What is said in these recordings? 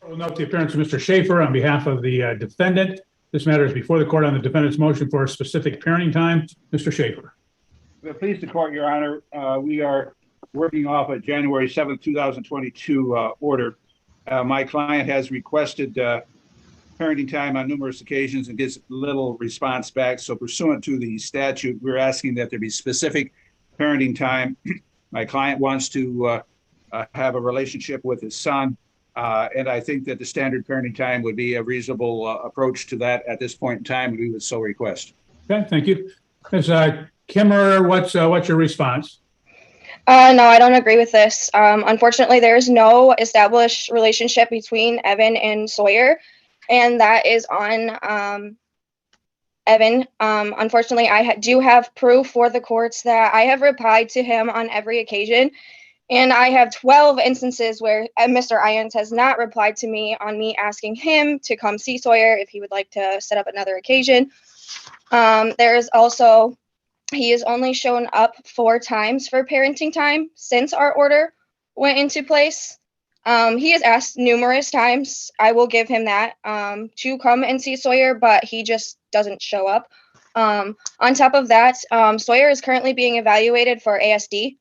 We'll note the appearance of Mr. Schaefer on behalf of the defendant. This matter is before the court on the defendant's motion for a specific parenting time. Mr. Schaefer. Please the court, Your Honor. We are working off a January 7th, 2022 order. My client has requested parenting time on numerous occasions and gets little response back. So pursuant to the statute, we're asking that there be specific parenting time. My client wants to have a relationship with his son. And I think that the standard parenting time would be a reasonable approach to that at this point in time, and we would so request. Okay, thank you. Ms. Kimmerer, what's your response? No, I don't agree with this. Unfortunately, there is no established relationship between Evan and Sawyer, and that is on Evan. Unfortunately, I do have proof for the courts that I have replied to him on every occasion. And I have 12 instances where Mr. Irons has not replied to me on me asking him to come see Sawyer if he would like to set up another occasion. There is also, he has only shown up 4 times for parenting time since our order went into place. He has asked numerous times, I will give him that, to come and see Sawyer, but he just doesn't show up. On top of that, Sawyer is currently being evaluated for ASD.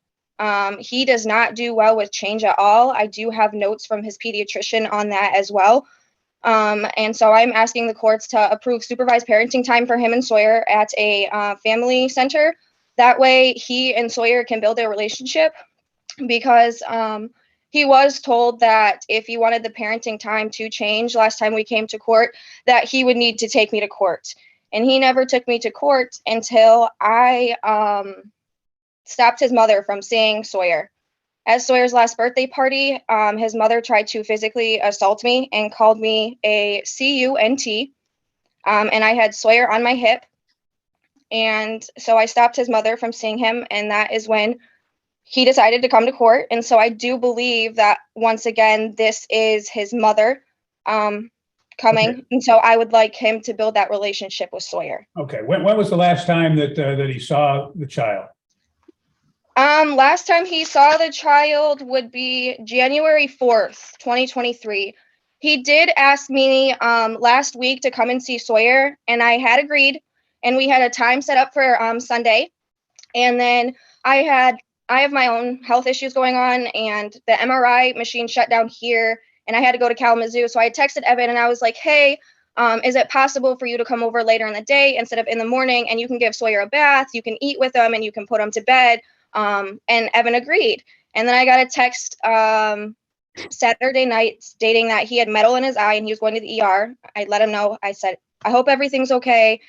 He does not do well with change at all. I do have notes from his pediatrician on that as well. And so I'm asking the courts to approve supervised parenting time for him and Sawyer at a family center. That way he and Sawyer can build a relationship, because he was told that if he wanted the parenting time to change last time we came to court, that he would need to take me to court. And he never took me to court until I stopped his mother from seeing Sawyer. At Sawyer's last birthday party, his mother tried to physically assault me and called me a cunt. And I had Sawyer on my hip. And so I stopped his mother from seeing him. And that is when he decided to come to court. And so I do believe that, once again, this is his mother coming. Okay. And so I would like him to build that relationship with Sawyer. Okay. When was the last time that he saw the child? Last time he saw the child would be January 4th, 2023. He did ask me last week to come and see Sawyer, and I had agreed, and we had a time set up for Sunday. And then I have my own health issues going on, and the MRI machine shut down here, and I had to go to Kalamazoo. So I texted Evan and I was like, hey, is it possible for you to come over later in the day instead of in the morning, and you can give Sawyer a bath, you can eat with him, and you can put him to bed. And Evan agreed. And then I got a text Saturday night stating that he had metal in his eye and he was going to the ER. I let him know. I said, I hope everything's okay.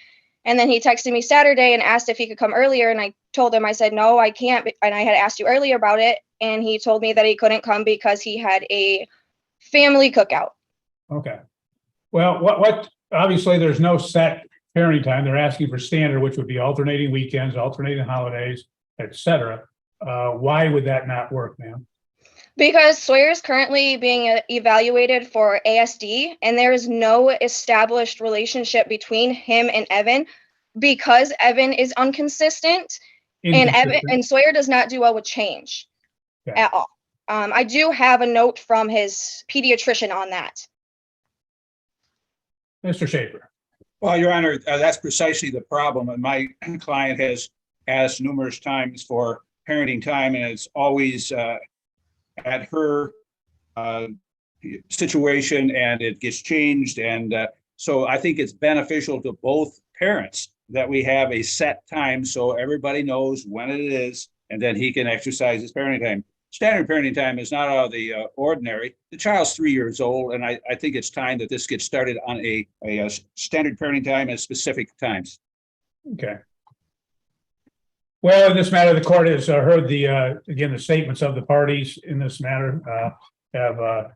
And then he texted me Saturday and asked if he could come earlier. And I told him, I said, no, I can't. And I had asked you earlier about it. And he told me that he couldn't come because he had a family cookout. Okay. Well, what obviously there's no set parenting time. They're asking for standard, which would be alternating weekends, alternating holidays, etc. Why would that not work, ma'am? Because Sawyer is currently being evaluated for ASD, and there is no established relationship between him and Evan, because Evan is inconsistent. And Sawyer does not do well with change at all. I do have a note from his pediatrician on that. Mr. Schaefer. Well, Your Honor, that's precisely the problem. And my client has asked numerous times for parenting time, and it's always at her situation, and it gets changed. And so I think it's beneficial to both parents that we have a set time so everybody knows when it is, and then he can exercise his parenting time. Standard parenting time is not out of the ordinary. The child's 3 years old, and I think it's time that this gets started on a standard parenting time at specific times. Okay. Well, in this matter, the court has heard again, the statements of the parties in this matter. The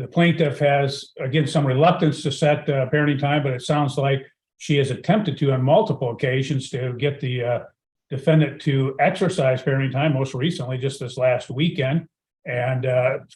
plaintiff has, again, some reluctance to set parenting time, but it sounds like she has attempted to on multiple occasions to get the defendant to exercise parenting time, most recently just this last weekend. And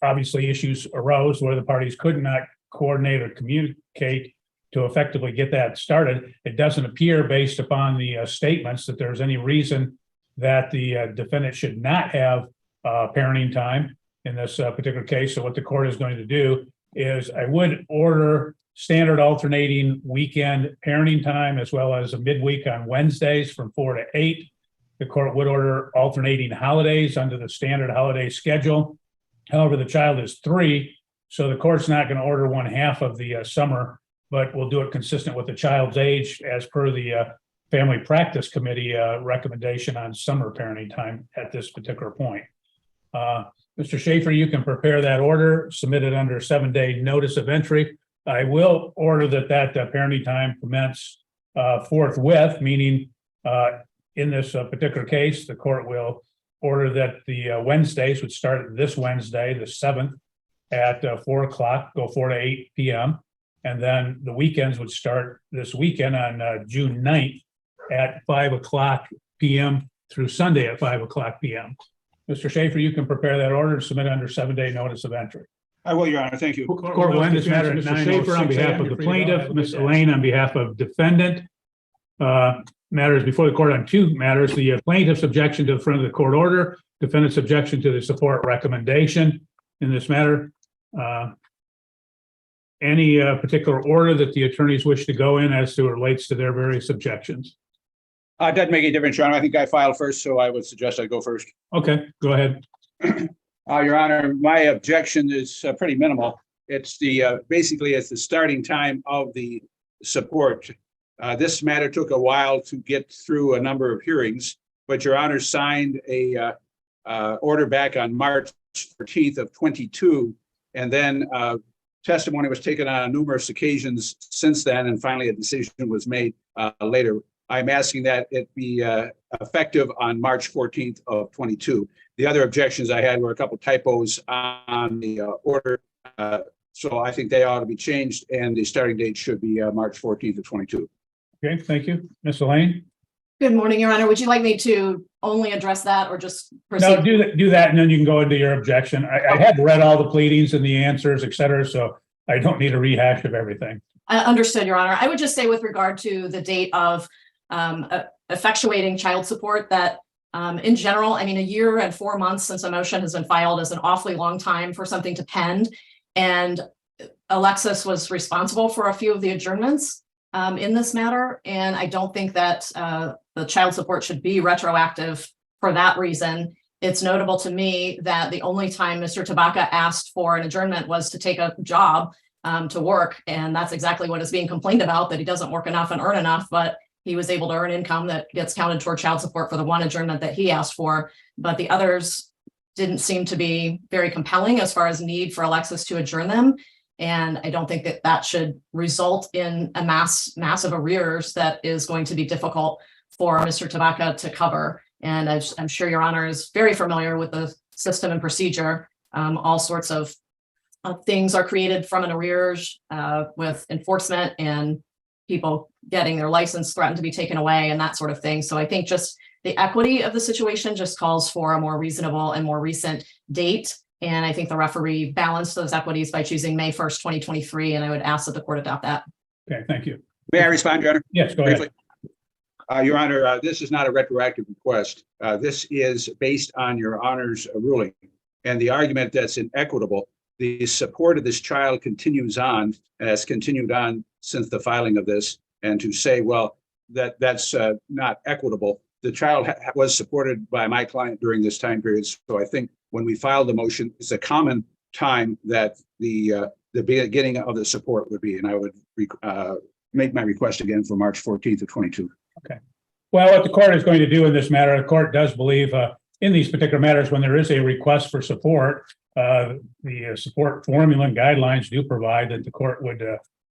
obviously issues arose where the parties could not coordinate or communicate to effectively get that started. It doesn't appear, based upon the statements, that there's any reason that the defendant should not have parenting time. in this particular case. So what the court is going to do is I would order standard alternating weekend parenting time as well as a midweek on Wednesdays from 4 to 8. The court would order alternating holidays under the standard holiday schedule. However, the child is 3, so the court's not going to order one half of the summer, but we'll do it consistent with the child's age as per the Family Practice Committee recommendation on summer parenting time at this particular point. Mr. Schaefer, you can prepare that order, submit it under 7-day notice of entry. I will order that parenting time commence forthwith, meaning in this particular case, the court will order that the Wednesdays would start this Wednesday, the 7th, at 4 o'clock, go 4 to 8 p.m. And then the weekends would start this weekend on June 9th at 5 o'clock p.m. through Sunday at 5 o'clock p.m. Mr. Schaefer, you can prepare that order and submit under 7-day notice of entry. I will, Your Honor. Thank you. Court will end this matter at Mr. Schaefer on behalf of the plaintiff, Ms. Elaine on behalf of defendant. Matters before the court on 2 matters, the plaintiff's objection to the front of the court order, defendant's objection to the support recommendation in this matter. Any particular order that the attorneys wish to go in as to relates to their various objections? It doesn't make any difference, Your Honor. I think I filed first, so I would suggest I go first. Okay, go ahead. Your Honor, my objection is pretty minimal. It's basically it's the starting time of the support. This matter took a while to get through a number of hearings, but Your Honor signed a order back on March 14th of 22, and then testimony was taken on numerous occasions since then, and finally a decision was made later. I'm asking that it be effective on March 14th of 22. The other objections I had were a couple typos on the order, so I think they ought to be changed, and the starting date should be March 14th of 22. Okay, thank you. Ms. Elaine? Good morning, Your Honor. Would you like me to only address that or just proceed? No, do that, and then you can go into your objection. I had read all the pleadings and the answers, et cetera, so I don't need a rehash of everything. Understood, Your Honor. I would just say with regard to the date of effectuating child support that in general, I mean, 1 year and 4 months since a motion has been filed is an awfully long time for something to pend. And Alexis was responsible for a few of the adjournments in this matter. And I don't think that the child support should be retroactive for that reason. It's notable to me that the only time Mr. Tabaka asked for an adjournment was to take a job to work. And that's exactly what is being complained about, that he doesn't work enough and earn enough, but he was able to earn income that gets counted toward child support for the one adjournment that he asked for. But the others didn't seem to be very compelling as far as need for Alexis to adjourn them. And I don't think that that should result in a massive arrears that is going to be difficult for Mr. Tabaka to cover. And I'm sure Your Honor is very familiar with the system and procedure. All sorts of things are created from an arrears with enforcement and people getting their license threatened to be taken away and that sort of thing. So I think just the equity of the situation just calls for a more reasonable and more recent date. And I think the referee balanced those equities by choosing May 1st, 2023. And I would ask that the court adopt that. Okay, thank you. May I respond, Your Honor? Yes, go ahead. Your Honor, this is not a retroactive request. This is based on Your Honor's ruling and the argument that's inequitable. The support of this child continues on and has continued on since the filing of this. And to say, well, that's not equitable. The child was supported by my client during this time period. So I think when we filed the motion, it's a common time that the beginning of the support would be. And I would make my request again for March 14th of 22. Okay. Well, what the court is going to do in this matter, the court does believe in these particular matters, when there is a request for support, the support formula and guidelines do provide that the court would,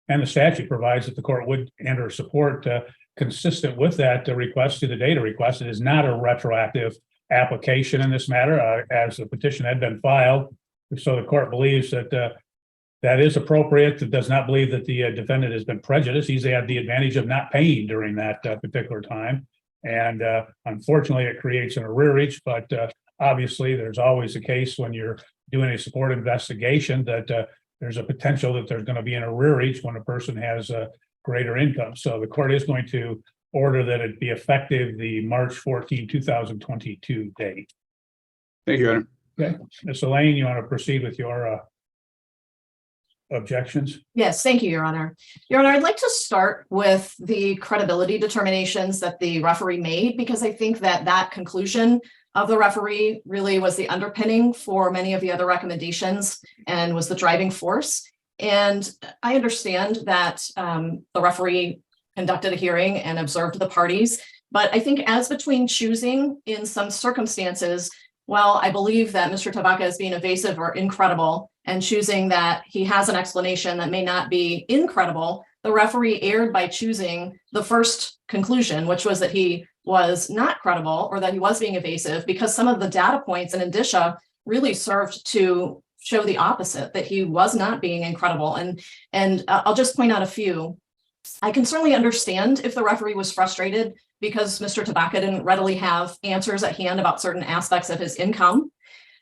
and the statute provides that the court would enter support consistent with that request to the data request. It is not a retroactive application in this matter, as the petition had been filed. So the court believes that that is appropriate. It does not believe that the defendant has been prejudiced. He's had the advantage of not paying during that particular time. And unfortunately, it creates an arrearage, but obviously there's always a case when you're doing a support investigation that there's a potential that there's going to be an arrearage when a person has a greater income. So the court is going to order that it be effective the March 14, 2022 date. Thank you, Your Honor. Okay, Ms. Elaine, you want to proceed with your objections? Yes, thank you, Your Honor. Your Honor, I'd like to start with the credibility determinations that the referee made, because I think that that conclusion of the referee really was the underpinning for many of the other recommendations and was the driving force. And I understand that the referee conducted a hearing and observed the parties, but I think as between choosing in some circumstances, well, I believe that Mr. Tabaka is being evasive or incredible, and choosing that he has an explanation that may not be incredible, the referee erred by choosing the first conclusion, which was that he was not credible or that he was being evasive, because some of the data points and indicia really served to show the opposite, that he was not being incredible. And I'll just point out a few. I can certainly understand if the referee was frustrated because Mr. Tabaka didn't readily have answers at hand about certain aspects of his income.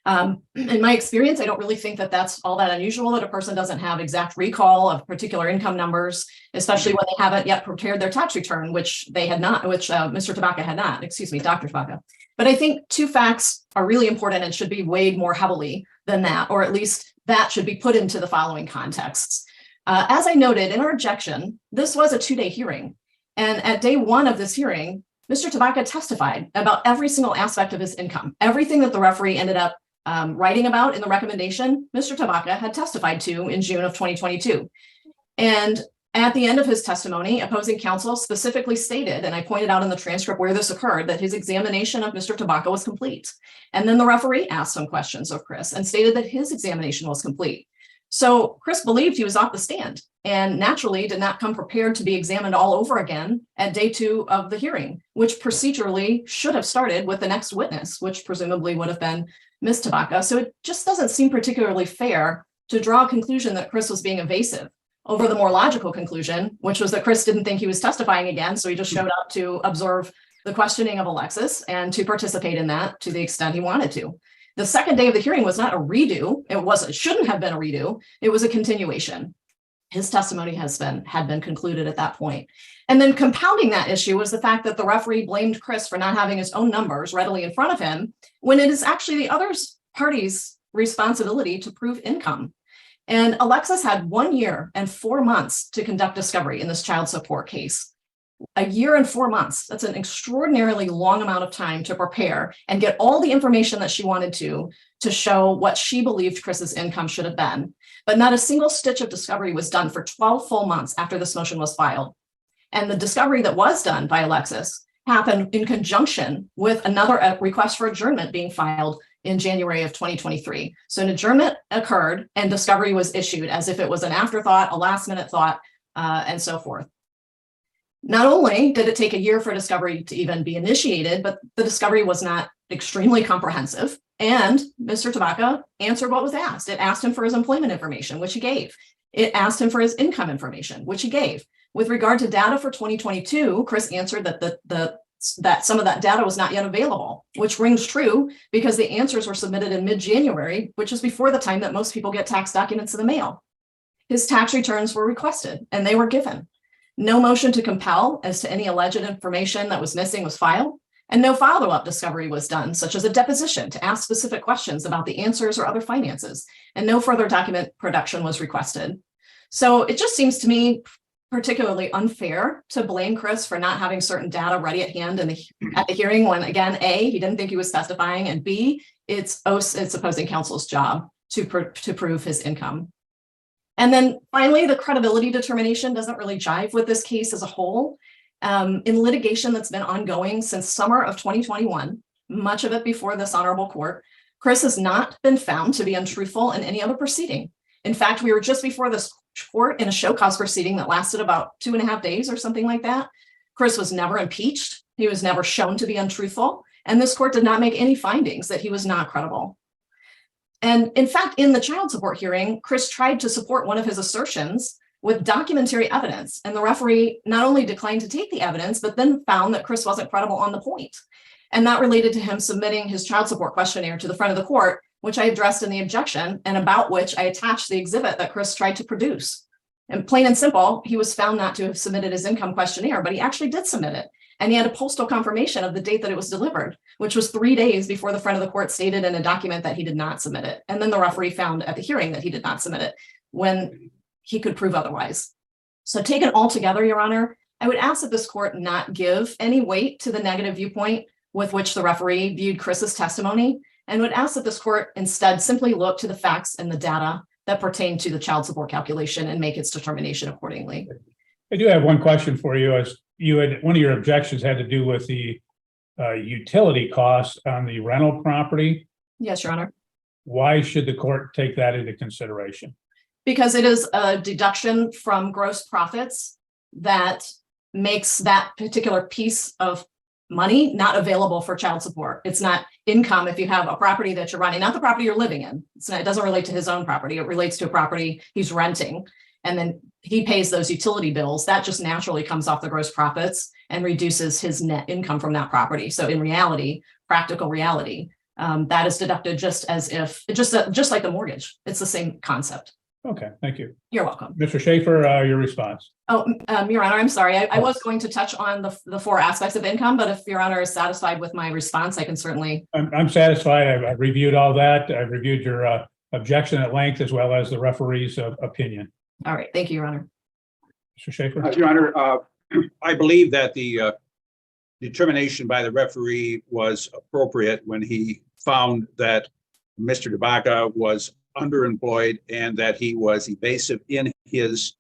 In my experience, I don't really think that that's all that unusual, that a person doesn't have exact recall of particular income numbers, especially when they haven't yet prepared their tax return, which they had not, which Mr. Tabaka had not, excuse me, Dr. Tabaka. But I think two facts are really important and should be weighed more heavily than that, or at least that should be put into the following contexts. As I noted in our objection, this was a 2-day hearing. And at day one of this hearing, Mr. Tabaka testified about every single aspect of his income. Everything that the referee ended up writing about in the recommendation, Mr. Tabaka had testified to in June of 2022. And at the end of his testimony, opposing counsel specifically stated, and I pointed out in the transcript where this occurred, that his examination of Mr. Tabaka was complete. And then the referee asked some questions of Chris and stated that his examination was complete. So Chris believed he was off the stand and naturally did not come prepared to be examined all over again at day 2 of the hearing, which procedurally should have started with the next witness, which presumably would have been Ms. Tabaka. So it just doesn't seem particularly fair to draw a conclusion that Chris was being evasive over the more logical conclusion, which was that Chris didn't think he was testifying again. So he just showed up to observe the questioning of Alexis and to participate in that to the extent he wanted to. The second day of the hearing was not a redo. It shouldn't have been a redo. It was a continuation. His testimony had been concluded at that point. And then compounding that issue was the fact that the referee blamed Chris for not having his own numbers readily in front of him, when it is actually the other party's responsibility to prove income. And Alexis had 1 year and 4 months to conduct discovery in this child support case. A year and 4 months. That's an extraordinarily long amount of time to prepare and get all the information that she wanted to show what she believed Chris's income should have been. But not a single stitch of discovery was done for 12 full months after this motion was filed. And the discovery that was done by Alexis happened in conjunction with another request for adjournment being filed in January of 2023. So an adjournment occurred and discovery was issued as if it was an afterthought, a last minute thought, and so forth. Not only did it take a year for discovery to even be initiated, but the discovery was not extremely comprehensive. And Mr. Tabaka answered what was asked. It asked him for his employment information, which he gave. It asked him for his income information, which he gave. With regard to data for 2022, Chris answered that some of that data was not yet available, which rings true because the answers were submitted in mid-January, which is before the time that most people get tax documents in the mail. His tax returns were requested and they were given. No motion to compel as to any alleged information that was missing was filed, and no follow-up discovery was done, such as a deposition to ask specific questions about the answers or other finances, and no further document production was requested. So it just seems to me particularly unfair to blame Chris for not having certain data ready at hand at the hearing when, again, A, he didn't think he was testifying, and B, it's opposing counsel's job to prove his income. And then finally, the credibility determination doesn't really jive with this case as a whole. In litigation that's been ongoing since summer of 2021, much of it before this honorable court, Chris has not been found to be untruthful in any other proceeding. In fact, we were just before this court in a show cause proceeding that lasted about 2.5 days or something like that. Chris was never impeached. He was never shown to be untruthful. And this court did not make any findings that he was not credible. And in fact, in the child support hearing, Chris tried to support one of his assertions with documentary evidence. And the referee not only declined to take the evidence, but then found that Chris wasn't credible on the point. And that related to him submitting his child support questionnaire to the front of the court, which I addressed in the objection and about which I attached the exhibit that Chris tried to produce. And plain and simple, he was found not to have submitted his income questionnaire, but he actually did submit it. And he had a postal confirmation of the date that it was delivered, which was 3 days before the friend of the court stated in a document that he did not submit it. And then the referee found at the hearing that he did not submit it when he could prove otherwise. So taken all together, Your Honor, I would ask that this court not give any weight to the negative viewpoint with which the referee viewed Chris's testimony, and would ask that this court instead simply look to the facts and the data that pertain to the child support calculation and make its determination accordingly. I do have one question for you. As you had, one of your objections had to do with the utility costs on the rental property. Yes, Your Honor. Why should the court take that into consideration? Because it is a deduction from gross profits that makes that particular piece of money not available for child support. It's not income if you have a property that you're running, not the property you're living in. It doesn't relate to his own property. It relates to a property he's renting. And then he pays those utility bills. That just naturally comes off the gross profits and reduces his net income from that property. So in reality, practical reality, that is deducted just as if, just like the mortgage. It's the same concept. Okay, thank you. You're welcome. Mr. Schaefer, your response. Oh, Your Honor, I'm sorry. I was going to touch on the four aspects of income, but if Your Honor is satisfied with my response, I can certainly. I'm satisfied. I've reviewed all that. I've reviewed your objection at length as well as the referee's opinion. All right. Thank you, Your Honor. Mr. Schaefer. Your Honor, I believe that the determination by the referee was appropriate when he found that Mr. DeBaca was underemployed and that he was evasive in his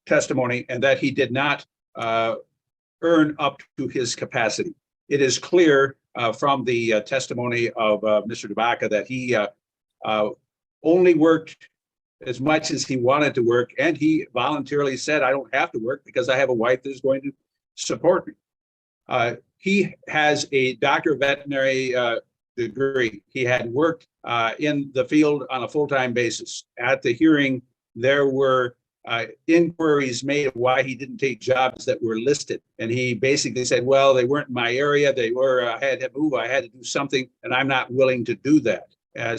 testimony and that he did not earn up to his capacity. It is clear from the testimony of Mr. DeBaca that he only worked as much as he wanted to work, and he voluntarily said, I don't have to work because I have a wife that's going to support me. He has a Doctor of Veterinary degree. He had worked in the field on a full-time basis. At the hearing, there were inquiries made of why he didn't take jobs that were listed. And he basically said, well, they weren't in my area. They were, I had to move, I had to do something, and I'm not willing to do that.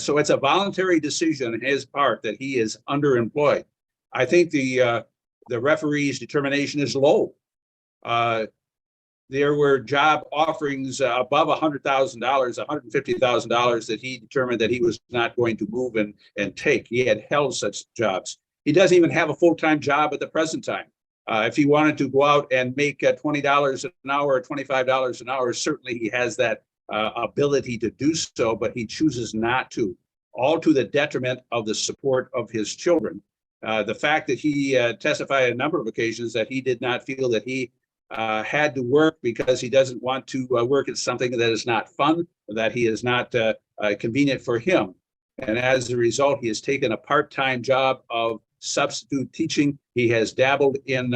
So it's a voluntary decision on his part that he is underemployed. I think the referee's determination is low. There were job offerings above $100,000, $150,000 that he determined that he was not going to move and take. He had held such jobs. He doesn't even have a full-time job at the present time. If he wanted to go out and make $20 an hour or $25 an hour, certainly he has that ability to do so, but he chooses not to, all to the detriment of the support of his children. The fact that he testified a number of occasions that he did not feel that he had to work because he doesn't want to work at something that is not fun, that he is not convenient for him. And as a result, he has taken a part-time job of substitute teaching. He has dabbled in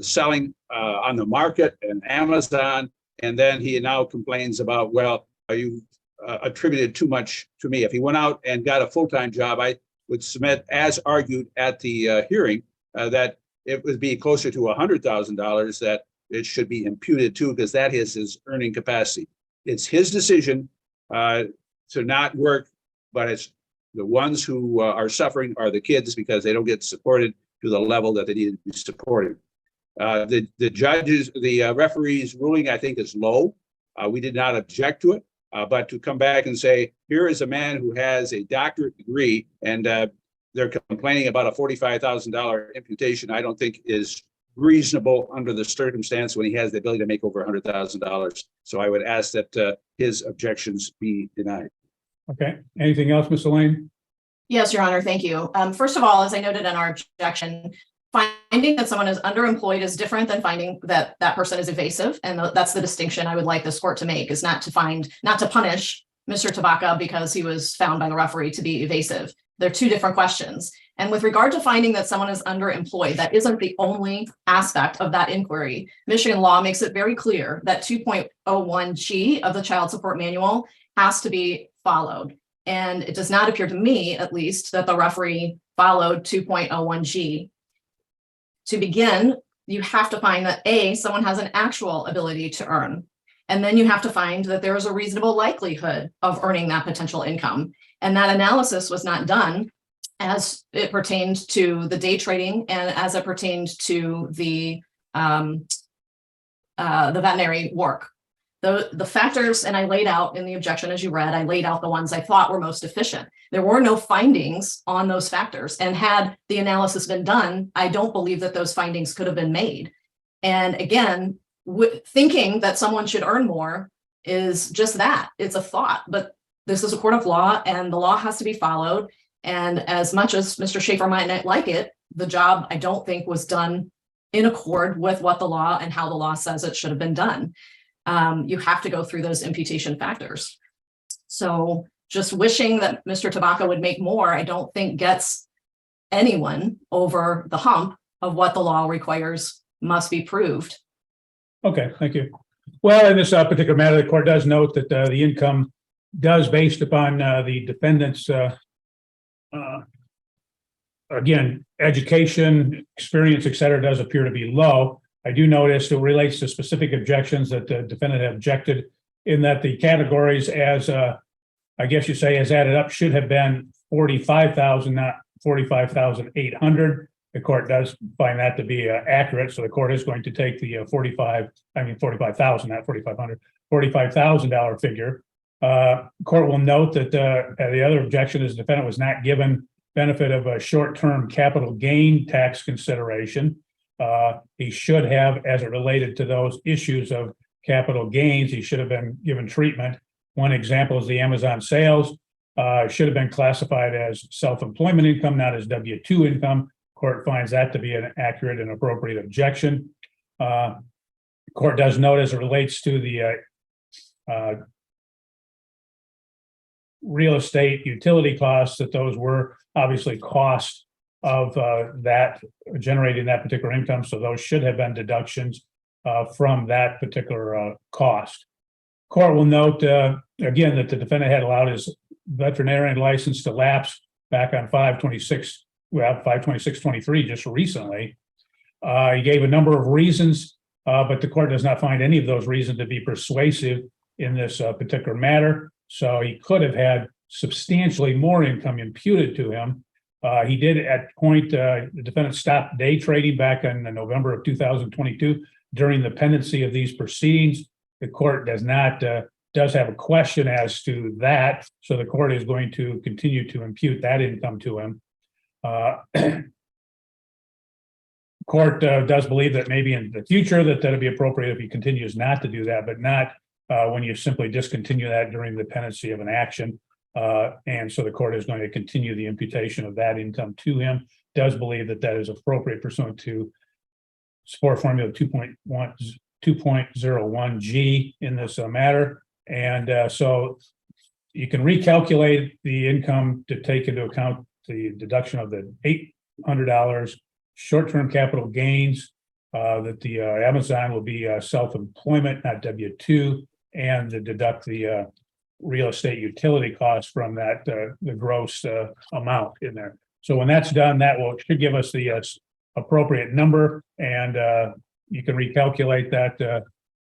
selling on the market and Amazon. And then he now complains about, well, you attributed too much to me. If he went out and got a full-time job, I would submit, as argued at the hearing, that it would be closer to $100,000 that it should be imputed to, because that is his earning capacity. It's his decision to not work, but it's the ones who are suffering are the kids because they don't get supported to the level that they need to be supported. The referee's ruling, I think, is low. We did not object to it, but to come back and say, here is a man who has a doctorate degree and they're complaining about a $45,000 imputation, I don't think is reasonable under the circumstance when he has the ability to make over $100,000. So I would ask that his objections be denied. Okay. Anything else, Ms. Elaine? Yes, Your Honor. Thank you. First of all, as I noted in our objection, finding that someone is underemployed is different than finding that that person is evasive. And that's the distinction I would like this court to make, is not to punish Mr. Tabaka because he was found by the referee to be evasive. They're two different questions. And with regard to finding that someone is underemployed, that isn't the only aspect of that inquiry. Michigan law makes it very clear that 2.01G of the Child Support Manual has to be followed. And it does not appear to me, at least, that the referee followed 2.01G. To begin, you have to find that A, someone has an actual ability to earn. And then you have to find that there is a reasonable likelihood of earning that potential income. And that analysis was not done as it pertained to the day trading and as it pertained to the the veterinary work. The factors, and I laid out in the objection, as you read, I laid out the ones I thought were most efficient. There were no findings on those factors, and had the analysis been done, I don't believe that those findings could have been made. And again, thinking that someone should earn more is just that. It's a thought, but this is a court of law and the law has to be followed. And as much as Mr. Schaefer might not like it, the job, I don't think, was done in accord with what the law and how the law says it should have been done. You have to go through those imputation factors. So just wishing that Mr. Tabaka would make more, I don't think gets anyone over the hump of what the law requires must be proved. Okay, thank you. Well, in this particular matter, the court does note that the income does, based upon the defendant's again, education, experience, et cetera, does appear to be low. I do notice it relates to specific objections that the defendant objected, in that the categories, as I guess you say, as added up, should have been 45,000, not 45,800. The court does find that to be accurate, so the court is going to take the 45,000, not 4,500, $45,000 figure. Court will note that the other objection is the defendant was not given benefit of a short-term capital gain tax consideration. He should have, as it related to those issues of capital gains, he should have been given treatment. One example is the Amazon sales should have been classified as self-employment income, not as W-2 income. Court finds that to be an accurate and appropriate objection. Court does note, as it relates to the real estate utility costs, that those were obviously cost of that generating that particular income. So those should have been deductions from that particular cost. Court will note again that the defendant had allowed his veterinarian license to lapse back on 5/26/23, just recently. He gave a number of reasons, but the court does not find any of those reasons to be persuasive in this particular matter. So he could have had substantially more income imputed to him. He did at point, the defendant stopped day trading back in November of 2022 during the pendency of these proceedings. The court does have a question as to that. So the court is going to continue to impute that income to him. Court does believe that maybe in the future that'd be appropriate if he continues not to do that, but not when you simply discontinue that during the pendency of an action. And so the court is going to continue the imputation of that income to him. Does believe that that is appropriate pursuant to support formula 2.01G in this matter. And so you can recalculate the income to take into account the deduction of the $800 short-term capital gains, that the Amazon will be self-employment, not W-2, and to deduct the real estate utility costs from that, the gross amount in there. So when that's done, that should give us the appropriate number, and you can recalculate that,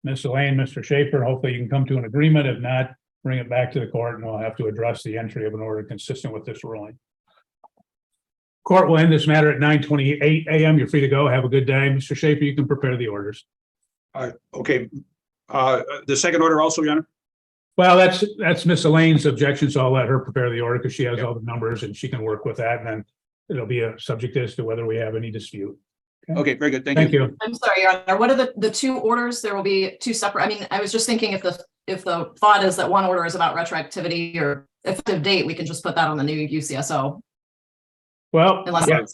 Ms. Elaine, Mr. Schaefer. Hopefully you can come to an agreement. If not, bring it back to the court and we'll have to address the entry of an order consistent with this ruling. Court will end this matter at 9:28 a.m. You're free to go. Have a good day. Mr. Schaefer, you can prepare the orders. Okay. The second order also, Your Honor? Well, that's Miss Elaine's objection, so I'll let her prepare the order because she has all the numbers and she can work with that, and then it'll be a subject as to whether we have any dispute. Okay, very good. Thank Thank you. you. I'm sorry, Your Honor. What are the two orders? There will be two separate. I mean, I was just thinking if the thought is that one order is about retroactivity or effective date, we can just put that on the new UCSO. Well, Unless yeah.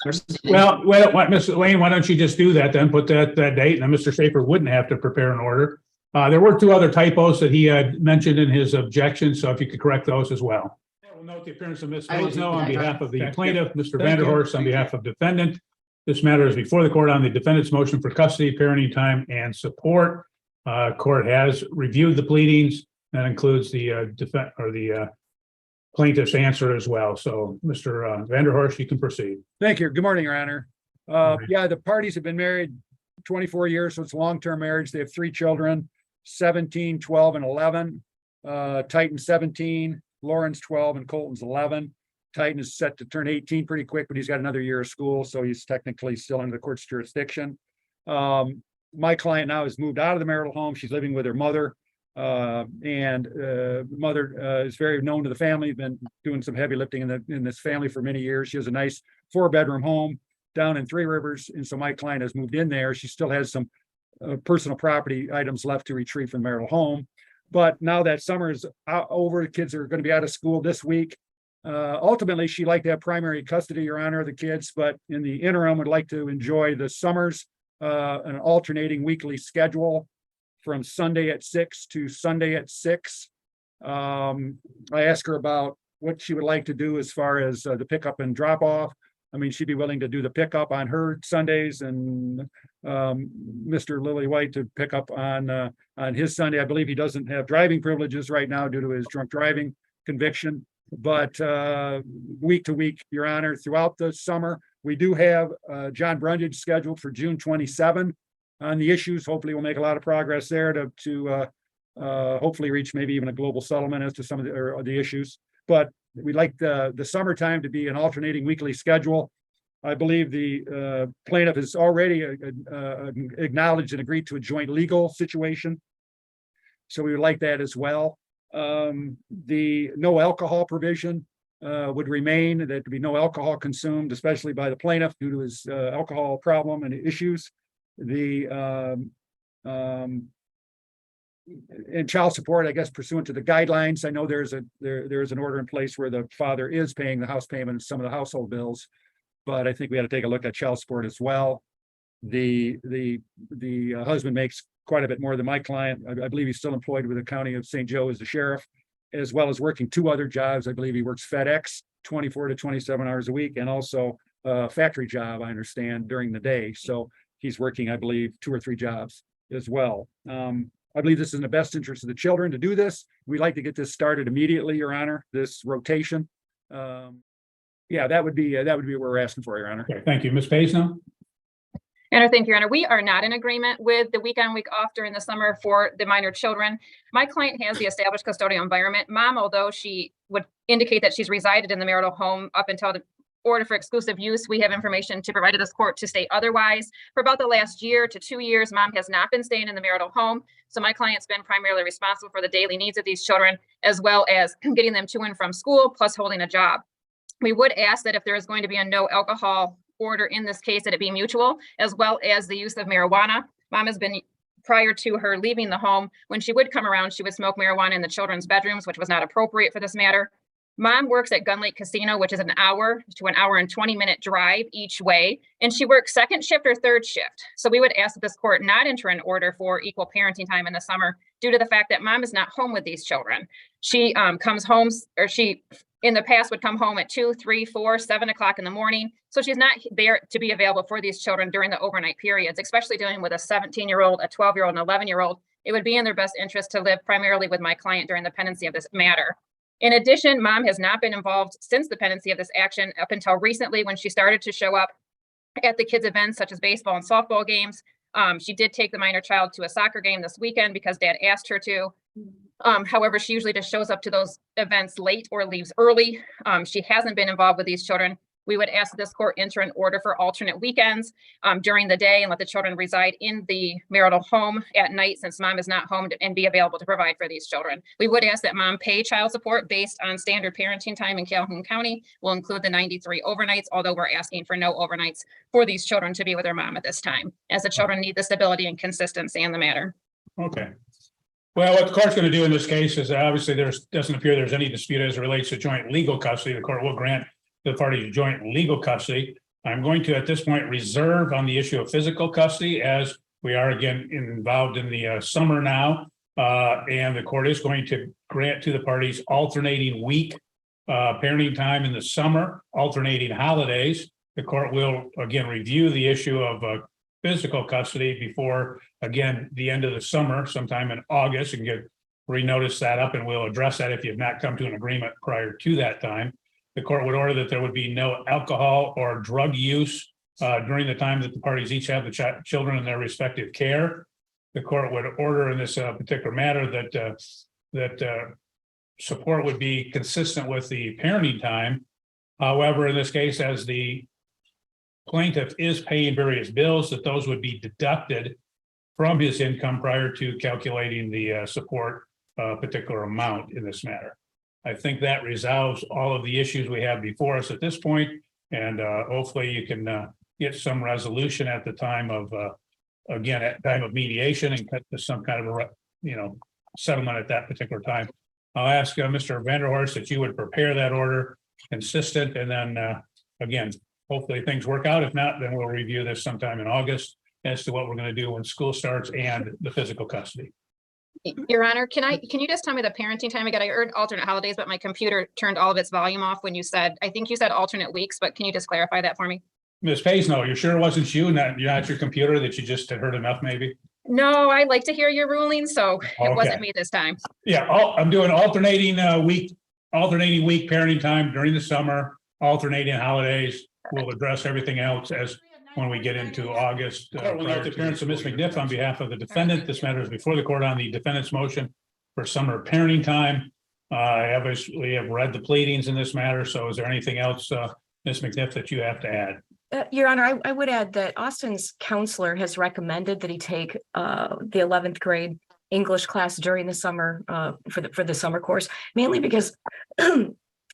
Well, Miss Elaine, why don't you just do that then? Put that date, and then Mr. Schaefer wouldn't have to prepare an order. There were two other typos that he had mentioned in his objection, so if you could correct those as well. We'll note the appearance of Ms. Maisno on behalf of the plaintiff, Mr. Vanderhorst on behalf of defendant. This matter is before the court on the defendant's motion for custody, parenting time, and support. Court has reviewed the pleadings. That includes the plaintiff's answer as well. So, Mr. Vanderhorst, you can proceed. Thank you. Good morning, Your Honor. Yeah, the parties have been married 24 years, so it's a long-term marriage. They have 3 children, 17, 12, and 11. Titan 17, Lauren's 12, and Colton's 11. Titan is set to turn 18 pretty quick, but he's got another year of school, so he's technically still under the court's jurisdiction. My client now has moved out of the marital home. She's living with her mother. Mother is very known to the family, been doing some heavy lifting in this family for many years. She has a nice 4-bedroom home down in Three Rivers. And so my client has moved in there. She still has some personal property items left to retrieve from the marital home. But now that summer is over, the kids are going to be out of school this week. Ultimately, she'd like to have primary custody, Your Honor, of the kids, but in the interim, would like to enjoy the summers, an alternating weekly schedule from Sunday at 6 to Sunday at 6. I asked her about what she would like to do as far as the pickup and drop off. I mean, she'd be willing to do the pickup on her Sundays and Mr. Lily White to pick up on his Sunday. I believe he doesn't have driving privileges right now due to his drunk driving conviction. But week to week, Your Honor, throughout the summer, we do have John Brundage scheduled for June 27 on the issues. Hopefully we'll make a lot of progress there to hopefully reach maybe even a global settlement as to some of the issues. But we'd like the summertime to be an alternating weekly schedule. I believe the plaintiff has already acknowledged and agreed to a joint legal situation. So we would like that as well. The no alcohol provision would remain. There would be no alcohol consumed, especially by the plaintiff due to his alcohol problem and issues. And child support, I guess, pursuant to the guidelines. I know there's an order in place where the father is paying the house payment and some of the household bills, but I think we had to take a look at child support as well. The husband makes quite a bit more than my client. I believe he's still employed with the county of St. Joe as the sheriff, as well as working 2 other jobs. I believe he works FedEx 24 to 27 hours a week, and also a factory job, I understand, during the day. So he's working, I believe, 2 or 3 jobs as well. I believe this is in the best interest of the children to do this. We'd like to get this started immediately, Your Honor, this rotation. Yeah, that would be what we're asking for, Your Honor. Okay, thank you. Ms. Page now? And thank you, Your Honor. We are not in agreement with the week on, week off during the summer for the minor children. My client has the established custodial environment. Mom, although she would indicate that she's resided in the marital home up until the order for exclusive use, we have information to provide to this court to state otherwise. For about the last year to 2 years, Mom has not been staying in the marital home. So my client's been primarily responsible for the daily needs of these children, as well as getting them to and from school, plus holding a job. We would ask that if there is going to be a no alcohol order in this case, that it be mutual, as well as the use of marijuana. Mom has been, prior to her leaving the home, when she would come around, she would smoke marijuana in the children's bedrooms, which was not appropriate for this matter. Mom works at Gun Lake Casino, which is an hour to an hour and 20-minute drive each way, and she works second shift or third shift. So we would ask that this court not enter an order for equal parenting time in the summer due to the fact that Mom is not home with these children. She comes home, or she in the past would come home at 2, 3, 4, 7 o'clock in the morning. So she's not there to be available for these children during the overnight periods, especially dealing with a 17-year-old, a 12-year-old, and 11-year-old. It would be in their best interest to live primarily with my client during the pendency of this matter. In addition, Mom has not been involved since the pendency of this action up until recently when she started to show up at the kids' events such as baseball and softball games. She did take the minor child to a soccer game this weekend because Dad asked her to. However, she usually just shows up to those events late or leaves early. She hasn't been involved with these children. We would ask that this court enter an order for alternate weekends during the day and let the children reside in the marital home at night, since Mom is not home, and be available to provide for these children. We would ask that Mom pay child support based on standard parenting time in Calhoun County. We'll include the 93 overnights, although we're asking for no overnights for these children to be with their mom at this time, as the children need the stability and consistency in the matter. Okay. Well, what the court's going to do in this case is obviously doesn't appear there's any dispute as it relates to joint legal custody. The court will grant the parties joint legal custody. I'm going to, at this point, reserve on the issue of physical custody, as we are again involved in the summer now. And the court is going to grant to the parties alternating week parenting time in the summer, alternating holidays. The court will again review the issue of physical custody before, again, the end of the summer, sometime in August, and renotice that up, and we'll address that if you've not come to an agreement prior to that time. The court would order that there would be no alcohol or drug use during the time that the parties each have the children in their respective care. The court would order in this particular matter that support would be consistent with the parenting time. However, in this case, as the plaintiff is paying various bills, that those would be deducted from his income prior to calculating the support particular amount in this matter. I think that resolves all of the issues we have before us at this point, and hopefully you can get some resolution at the time of again, at time of mediation, and cut to some kind of a settlement at that particular time. I'll ask Mr. Vanderhorst that you would prepare that order consistent, and then again, hopefully things work out. If not, then we'll review this sometime in August as to what we're going to do when school starts and the physical custody. Your Honor, can you just tell me the parenting time again? I heard alternate holidays, but my computer turned all of its volume off when you said, I think you said alternate weeks, but can you just clarify that for me? Ms. Paisno, you sure it wasn't you, not your computer, that you just had heard enough maybe? No, I like to hear your ruling, so it Okay. wasn't me this time. Yeah, I'm doing alternating week parenting time during the summer, alternating holidays. We'll address everything else as when we get into August. Court will note the appearance of Ms. McNiff on behalf of the defendant. This matter is before the court on the defendant's motion for summer parenting time. I obviously have read the pleadings in this matter, so is there anything else, Ms. McNiff, that you have to add? Your Honor, I would add that Austin's counselor has recommended that he take the 11th grade English class during the summer for the summer course, mainly because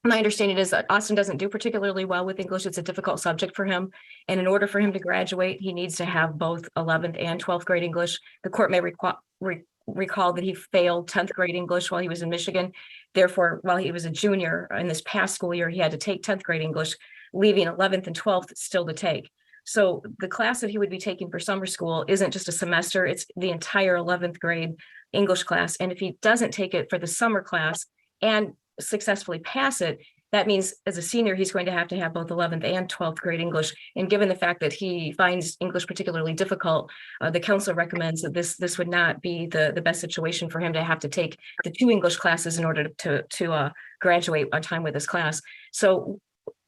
my understanding is that Austin doesn't do particularly well with English. It's a difficult subject for him. And in order for him to graduate, he needs to have both 11th and 12th grade English. The court may recall that he failed 10th grade English while he was in Michigan. Therefore, while he was a junior in this past school year, he had to take 10th grade English, leaving 11th and 12th still to take. So the class that he would be taking for summer school isn't just a semester, it's the entire 11th grade English class. And if he doesn't take it for the summer class and successfully pass it, that means as a senior, he's going to have both 11th and 12th grade English. And given the fact that he finds English particularly difficult, the council recommends that this would not be the best situation for him to have to take the 2 English classes in order to graduate on time with his class. So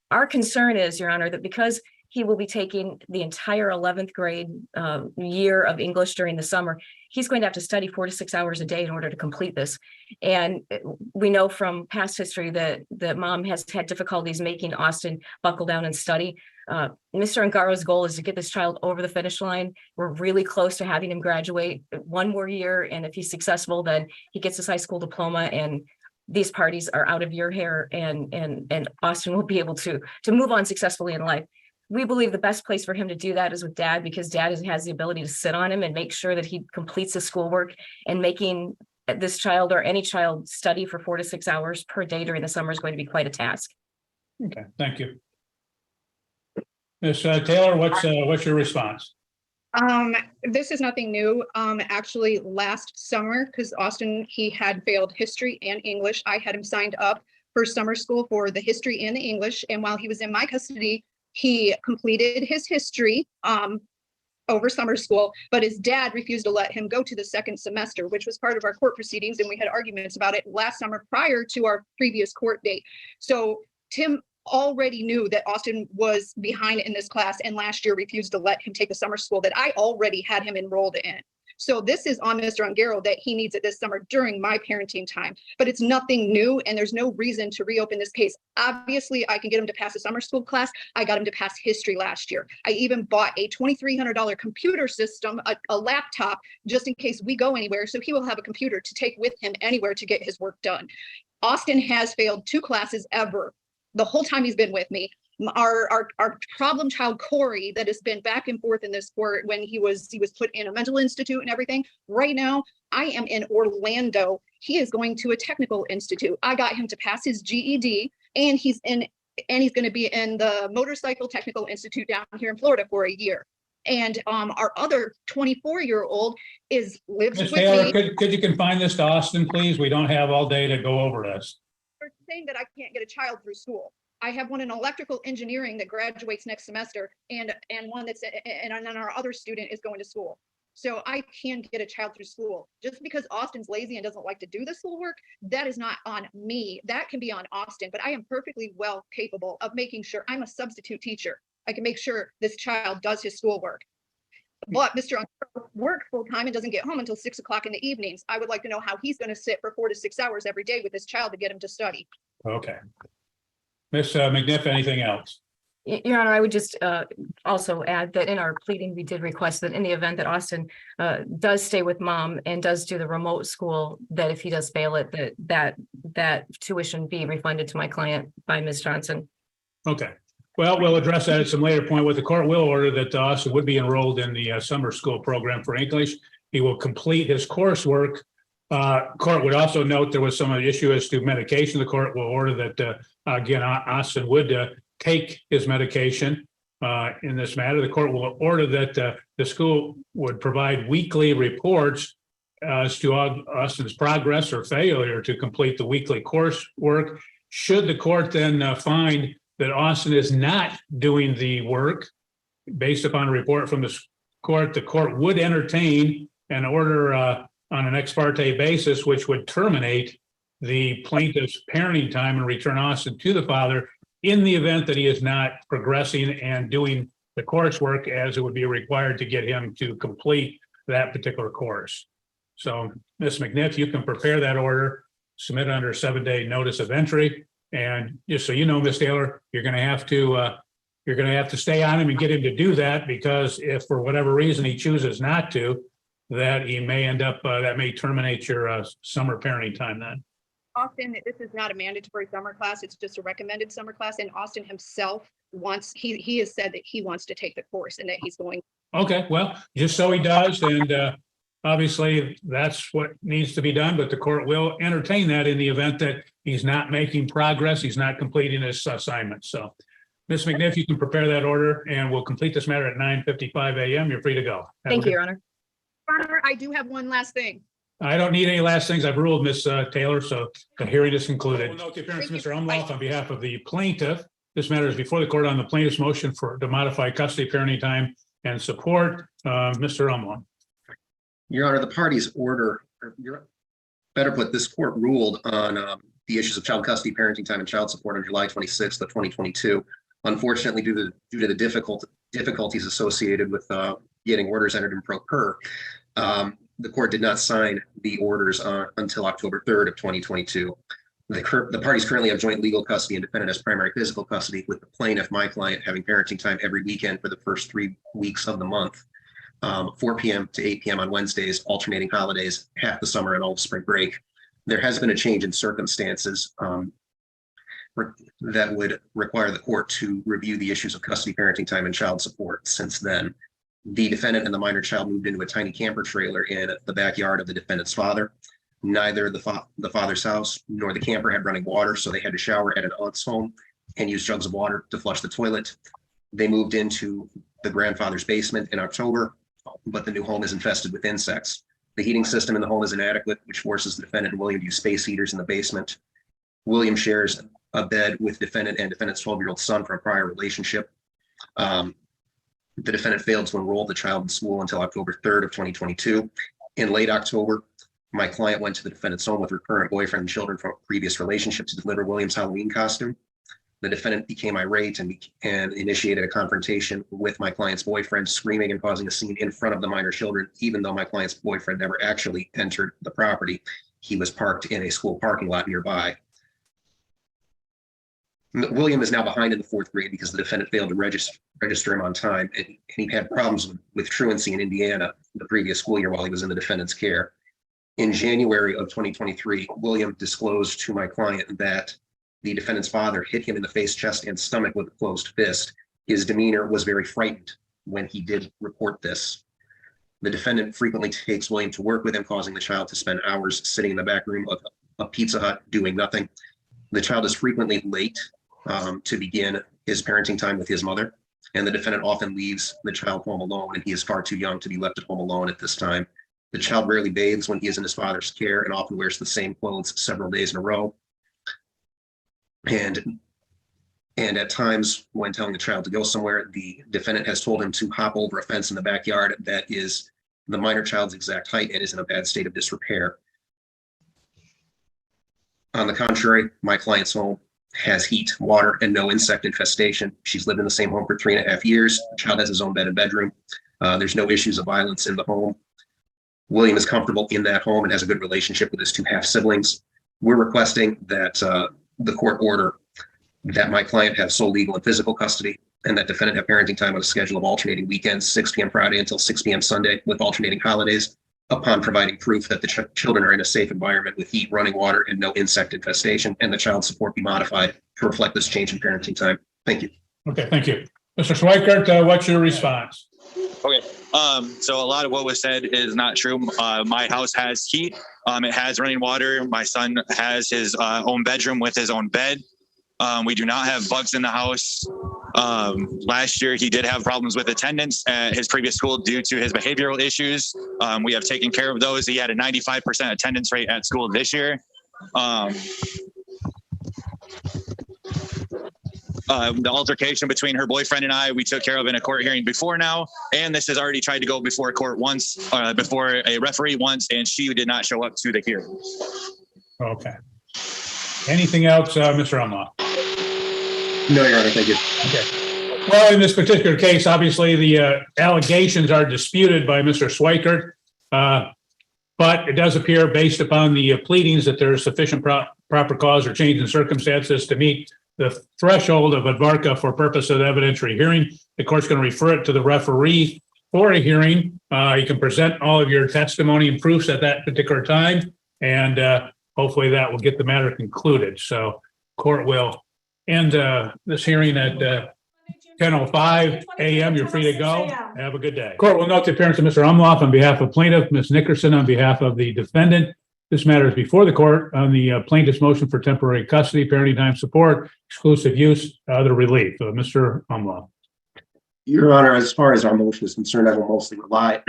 our concern is, Your Honor, that because he will be taking the entire 11th grade year of English during the summer, he's going to have to study 4 to 6 hours a day in order to complete this. And we know from past history that mom has had difficulties making Austin buckle down and study. Mr. Angaro's goal is to get this child over the finish line. We're really close to having him graduate 1 more year. And if he's successful, then he gets his high school diploma, and these parties are out of your hair, and Austin will be able to move on successfully in life. We believe the best place for him to do that is with dad, because dad has the ability to sit on him and make sure that he completes his schoolwork, and making this child or any child study for 4 to 6 hours per day during the summer is going to be quite a task. Okay, thank you. Ms. Taylor, what's your response? This is nothing new. Actually last summer, because Austin, he had failed history and English. I had him signed up for summer school for the history and the English. And while he was in my custody, he completed his history over summer school, but his dad refused to let him go to the second semester, which was part of our court proceedings. And we had arguments about it last summer prior to our previous court date. So Tim already knew that Austin was behind in this class, and last year refused to let him take the summer school that I already had him enrolled in. So this is on Mr. Ongaro that he needs it this summer during my parenting time, but it's nothing new, and there's no reason to reopen this case. Obviously, I can get him to pass a summer school class. I got him to pass history last year. I even bought a $2,300 computer system, a laptop, just in case we go anywhere. So he will have a computer to take with him anywhere to get his work done. Austin has failed 2 classes ever the whole time he's been with me. Our problem child, Corey, that has been back and forth in this court when he was put in a mental institute and everything. Right now, I am in Orlando. He is going to a technical institute. I got him to pass his GED, and he's going to be in the Motorcycle Technical Institute down here in Florida for a year. And our other 24-year-old lives Ms. with Taylor, me. could you confine this to Austin, please? We don't have all day to go over this. For saying that I can't get a child through school. I have one in electrical engineering that graduates next semester, and one that's, and then our other student is going to school. So I can get a child through school. Just because Austin's lazy and doesn't like to do the schoolwork, that is not on me. That can be on Austin, but I am perfectly well capable of making sure. I'm a substitute teacher. I can make sure this child does his schoolwork. But Mr. Ontropolis works full time and doesn't get home until 6 o'clock in the evenings. I would like to know how he's going to sit for 4 to 6 hours every day with this child to get him to study. Okay. Ms. McNiff, anything else? Your Honor, I would just also add that in our pleading, we did request that in the event that Austin does stay with mom and does do the remote school, that if he does fail it, that tuition be refunded to my client by Ms. Johnson. Okay. Well, we'll address that at some later point. With the court will order that Austin would be enrolled in the summer school program for English. He will complete his coursework. Court would also note there was some issue as to medication. The court will order that, again, Austin would take his medication in this matter. The court will order that the school would provide weekly reports as to Austin's progress or failure to complete the weekly coursework. Should the court then find that Austin is not doing the work based upon a report from the court would entertain an order on an ex parte basis, which would terminate the plaintiff's parenting time and return Austin to the father in the event that he is not progressing and doing the coursework as it would be required to get him to complete that particular course. So, Ms. McNiff, you can prepare that order, submit it under a 7-day notice of entry. And just so you know, Ms. Taylor, you're going to have to stay on him and get him to do that, because if for whatever reason he chooses not to, that he may end up, that may terminate your summer parenting time then. Austin, this is not a mandatory summer class. It's just a recommended summer class. And Austin himself wants, he has said that he wants to take the course and that he's going. Okay, well, just so he does. And obviously that's what needs to be done, but the court will entertain that in the event that he's not making progress, he's not completing his assignment. So, Ms. McNiff, you can prepare that order and we'll complete this matter at 9:55 a.m. You're free to go. Thank you, Your Honor. Your Honor, I do have one last thing. I don't need any last things. I've ruled, Ms. Taylor, so the hearing is concluded. We'll note the appearance of Mr. Umlauf on behalf of the plaintiff. This matter is before the court on the plaintiff's motion to modify custody, parenting time, and support. Mr. Umlauf. Your Honor, the party's order, better put, this court ruled on the issues of child custody, parenting time, and child support on July 26th of 2022. Unfortunately, due to the difficulties associated with getting orders entered in pro per, the court did not sign the orders until October 3rd of 2022. The parties currently have joint legal custody and defendant has primary physical custody, with the plaintiff, my client, having parenting time every weekend for the first 3 weeks of the month. 4 p.m. to 8 p.m. on Wednesdays, alternating holidays, half the summer and all of spring break. There has been a change in circumstances that would require the court to review the issues of custody, parenting time, and child support. Since then, the defendant and the minor child moved into a tiny camper trailer in the backyard of the defendant's father. Neither the father's house nor the camper had running water, so they had to shower at an aunt's home and use jugs of water to flush the toilet. They moved into the grandfather's basement in October, but the new home is infested with insects. The heating system in the home is inadequate, which forces the defendant and William to use space heaters in the basement. William shares a bed with defendant and defendant's 12-year-old son from a prior relationship. The defendant failed to enroll the child in school until October 3rd of 2022. In late October, my client went to the defendant's home with her current boyfriend and children from a previous relationship to deliver William's Halloween costume. The defendant became irate and initiated a confrontation with my client's boyfriend, screaming and causing a scene in front of the minor children, even though my client's boyfriend never actually entered the property. He was parked in a school parking lot nearby. William is now behind in the 4th grade because the defendant failed to register him on time, and he had problems with truancy in Indiana the previous school year while he was in the defendant's care. In January of 2023, William disclosed to my client that the defendant's father hit him in the face, chest, and stomach with a closed fist. His demeanor was very frightened when he did report this. The defendant frequently takes William to work with him, causing the child to spend hours sitting in the back room of a Pizza Hut doing nothing. The child is frequently late to begin his parenting time with his mother, and the defendant often leaves the child home alone, and he is far too young to be left at home alone at this time. The child rarely bathes when he is in his father's care and often wears the same clothes several days in a row. And at times when telling the child to go somewhere, the defendant has told him to hop over a fence in the backyard that is the minor child's exact height and is in a bad state of disrepair. On the contrary, my client's home has heat, water, and no insect infestation. She's lived in the same home for 3.5 years. The child has his own bed and bedroom. There's no issues of violence in the home. William is comfortable in that home and has a good relationship with his 2 half siblings. We're requesting that the court order that my client have sole legal and physical custody and that defendant have parenting time on a schedule of alternating weekends, 6 p.m. Friday until 6 p.m. Sunday, with alternating holidays, upon providing proof that the children are in a safe environment with heat, running water, and no insect infestation, and the child support be modified to reflect this change in parenting time. Thank you. Okay, thank you. Mr. Schweikert, what's your response? Okay. So a lot of what was said is not true. My house has heat. It has running water. My son has his own bedroom with his own bed. We do not have bugs in the house. Last year, he did have problems with attendance at his previous school due to his behavioral issues. We have taken care of those. He had a 95% attendance rate at school this year. The altercation between her boyfriend and I, we took care of in a court hearing before now, and this has already tried to go before a court once, before a referee once, and she did not show up to the hearing. Okay. Anything else, Mr. Umlauf? No, Your Honor, thank you. Okay. Well, in this particular case, obviously the allegations are disputed by Mr. Schweikert, but it does appear based upon the pleadings that there is sufficient proper cause or change in circumstances to meet the threshold of advarca for purpose of evidentiary hearing. The court's going to refer it to the referee for a hearing. You can present all of your testimony and proofs at that particular time, and hopefully that will get the matter concluded. So court will end this hearing at 10:05 a.m. You're free to go. Have a good day. Court will note the appearance of Mr. Umlauf on behalf of plaintiff, Ms. Nickerson on behalf of the defendant. This matter is before the court on the plaintiff's motion for temporary custody, parenting time support, exclusive use, other relief. Mr. Umlauf. Your Honor, as far as our motion is concerned, I will mostly rely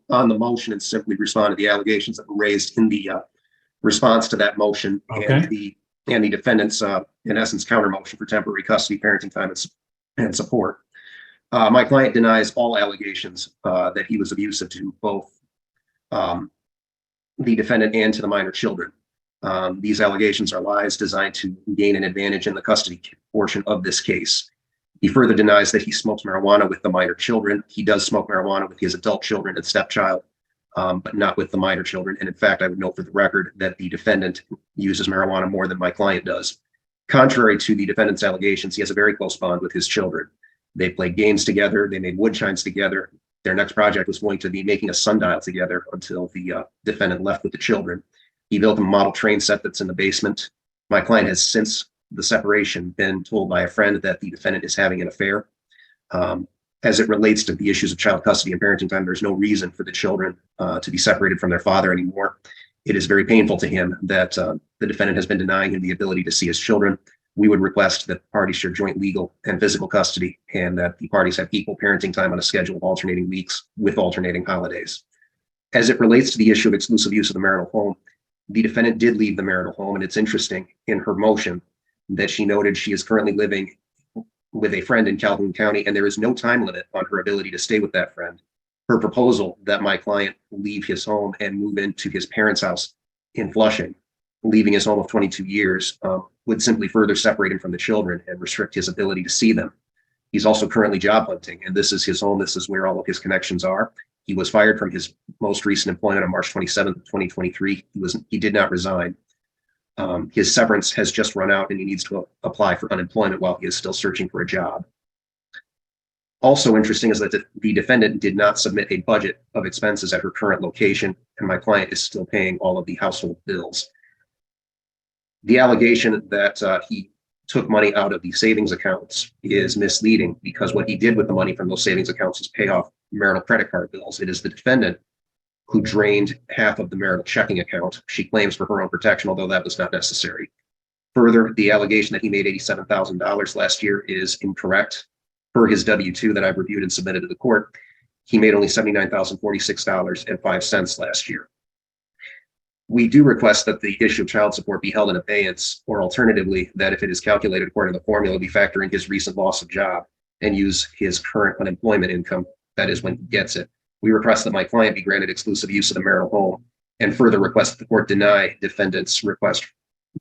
on the motion and simply respond to the allegations that were raised in the response to that motion. Okay. And the defendant's, in essence, counter motion for temporary custody, parenting time, and support. My client denies all allegations that he was abusive to both the defendant and to the minor children. These allegations are lies designed to gain an advantage in the custody portion of this case. He further denies that he smokes marijuana with the minor children. He does smoke marijuana with his adult children and stepchild, but not with the minor children. And in fact, I would note for the record that the defendant uses marijuana more than my client does. Contrary to the defendant's allegations, he has a very close bond with his children. They played games together. They made wood chines together. Their next project was going to be making a sundial together until the defendant left with the children. He built a model train set that's in the basement. My client has, since the separation, been told by a friend that the defendant is having an affair. As it relates to the issues of child custody and parenting time, there's no reason for the children to be separated from their father anymore. It is very painful to him that the defendant has been denying him the ability to see his children. We would request that the parties share joint legal and physical custody, and that the parties have equal parenting time on a schedule of alternating weeks with alternating holidays. As it relates to the issue of exclusive use of the marital home, the defendant did leave the marital home, and it's interesting in her motion that she noted she is currently living with a friend in Calhoun County, and there is no time limit on her ability to stay with that friend. Her proposal that my client leave his home and move into his parents' house in Flushing, leaving his home of 22 years, would simply further separate him from the children and restrict his ability to see them. He's also currently job hunting, and this is his home. This is where all of his connections are. He was fired from his most recent employment on March 27th, 2023. He did not resign. His severance has just run out, and he needs to apply for unemployment while he is still searching for a job. Also interesting is that the defendant did not submit a budget of expenses at her current location, and my client is still paying all of the household bills. The allegation that he took money out of the savings accounts is misleading, because what he did with the money from those savings accounts is pay off marital credit card bills. It is the defendant who drained half of the marital checking account. She claims for her own protection, although that was not necessary. Further, the allegation that he made $87,000 last year is incorrect. Per his W-2 that I've reviewed and submitted to the court, he made only $79,046.05 last year. We do request that the issue of child support be held in abeyance, or alternatively, that if it is calculated according to the formula, we factor in his recent loss of job and use his current unemployment income, that is when he gets it. We request that my client be granted exclusive use of the marital home, and further request that the court deny defendant's request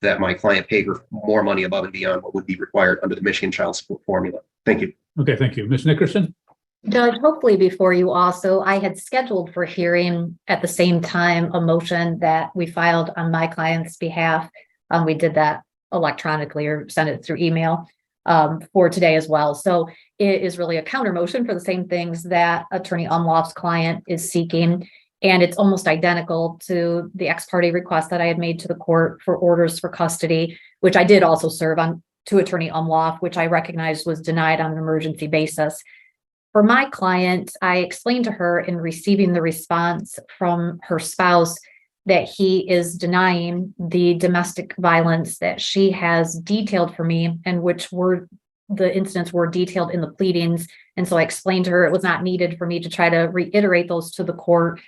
that my client pay her more money above and beyond what would be required under the Michigan child support formula. Thank you. Okay, thank you. Ms. Nickerson? Judge, hopefully before you also, I had scheduled for hearing at the same time a motion that we filed on my client's behalf. We did that electronically or sent it through email. for today as well. So it is really a counter motion for the same things that Attorney Umloff's client is seeking. And it's almost identical to the ex parte request that I had made to the court for orders for custody, which I did also serve on to Attorney Umloff, which I recognized was denied on an emergency basis. For my client, I explained to her in receiving the response from her spouse that he is denying the domestic violence that she has detailed for me, and which were the incidents were detailed in the pleadings. And so I explained to her it was not needed for me to try to reiterate those to the court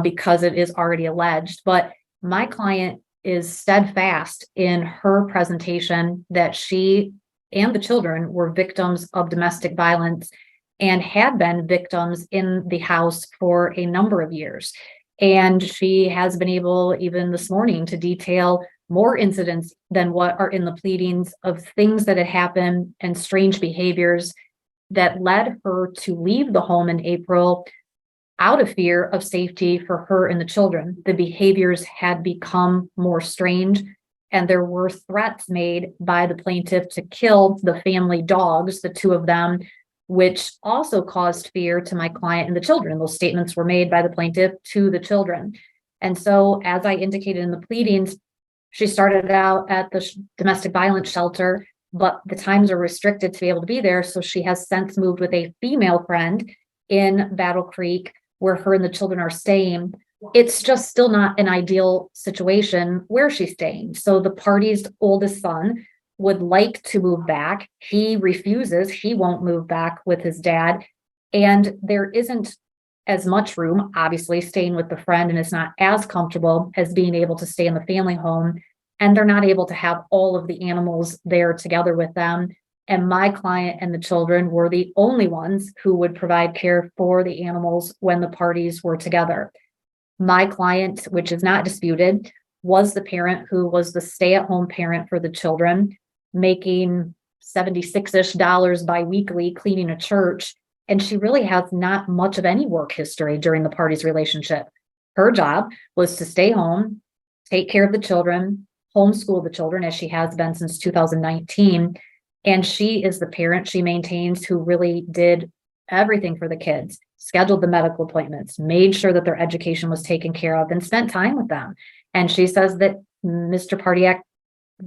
because it is already alleged. But my client is steadfast in her presentation that she and the children were victims of domestic violence and had been victims in the house for a number of years. And she has been able, even this morning, to detail more incidents than what are in the pleadings of things that had happened and strange behaviors that led her to leave the home in April out of fear of safety for her and the children. The behaviors had become more strange, and there were threats made by the plaintiff to kill the family dogs, the two of them, which also caused fear to my client and the children. Those statements were made by the plaintiff to the children. And so, as I indicated in the pleadings, she started out at the domestic violence shelter, but the times are restricted to be able to be there. So she has since moved with a female friend in Battle Creek, where her and the children are staying. It's just still not an ideal situation where she's staying. So the party's oldest son would like to move back. He refuses. He won't move back with his dad. And there isn't as much room, obviously, staying with the friend, and it's not as comfortable as being able to stay in the family home. And they're not able to have all of the animals there together with them. And my client and the children were the only ones who would provide care for the animals when the parties were together. My client, which is not disputed, was the parent who was the stay-at-home parent for the children, making $76-ish biweekly cleaning a church. And she really has not much of any work history during the parties' relationship. Her job was to stay home, take care of the children, homeschool the children, as she has been since 2019. And she is the parent she maintains who really did everything for the kids, scheduled the medical appointments, made sure that their education was taken care of, and spent time with them. And she says that Mr. Partiak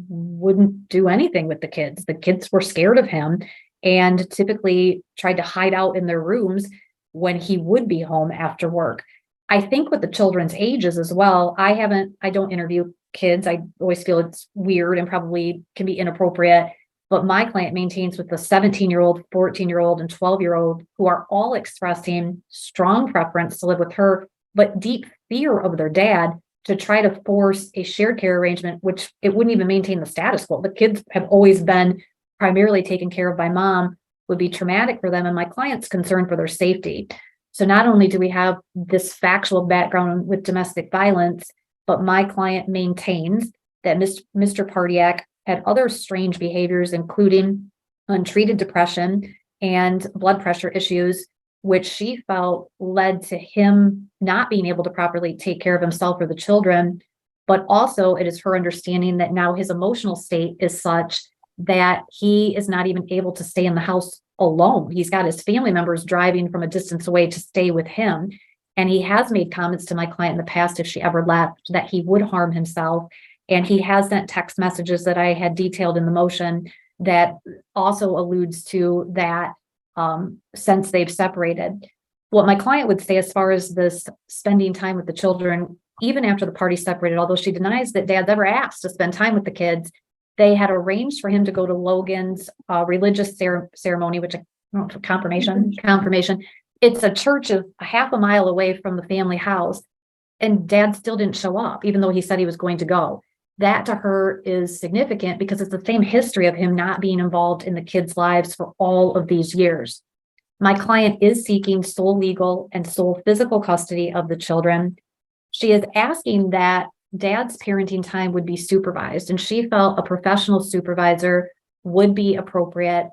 wouldn't do anything with the kids. The kids were scared of him and typically tried to hide out in their rooms when he would be home after work. I think with the children's ages as well, I don't interview kids. I always feel it's weird and probably can be inappropriate. But my client maintains with the 17-year-old, 14-year-old, and 12-year-old who are all expressing strong preference to live with her, but deep fear of their dad, to try to force a shared care arrangement, which it wouldn't even maintain the status quo. The kids have always been primarily taken care of by mom, would be traumatic for them, and my client's concerned for their safety. So not only do we have this factual background with domestic violence, but my client maintains that Mr. Partiak had other strange behaviors, including untreated depression and blood pressure issues, which she felt led to him not being able to properly take care of himself or the children. But also it is her understanding that now his emotional state is such that he is not even able to stay in the house alone. He's got his family members driving from a distance away to stay with him. And he has made comments to my client in the past, if she ever left, that he would harm himself. And he has sent text messages that I had detailed in the motion that also alludes to that since they've separated. What my client would say as far as this spending time with the children, even after the party separated, although she denies that dad's ever asked to spend time with the kids, they had arranged for him to go to Logan's religious ceremony, which I don't know, confirmation. It's a church of a half a mile away from the family house. And dad still didn't show up, even though he said he was going to go. That to her is significant because it's the same history of him not being involved in the kids' lives for all of these years. My client is seeking sole legal and sole physical custody of the children. She is asking that dad's parenting time would be supervised, and she felt a professional supervisor would be appropriate,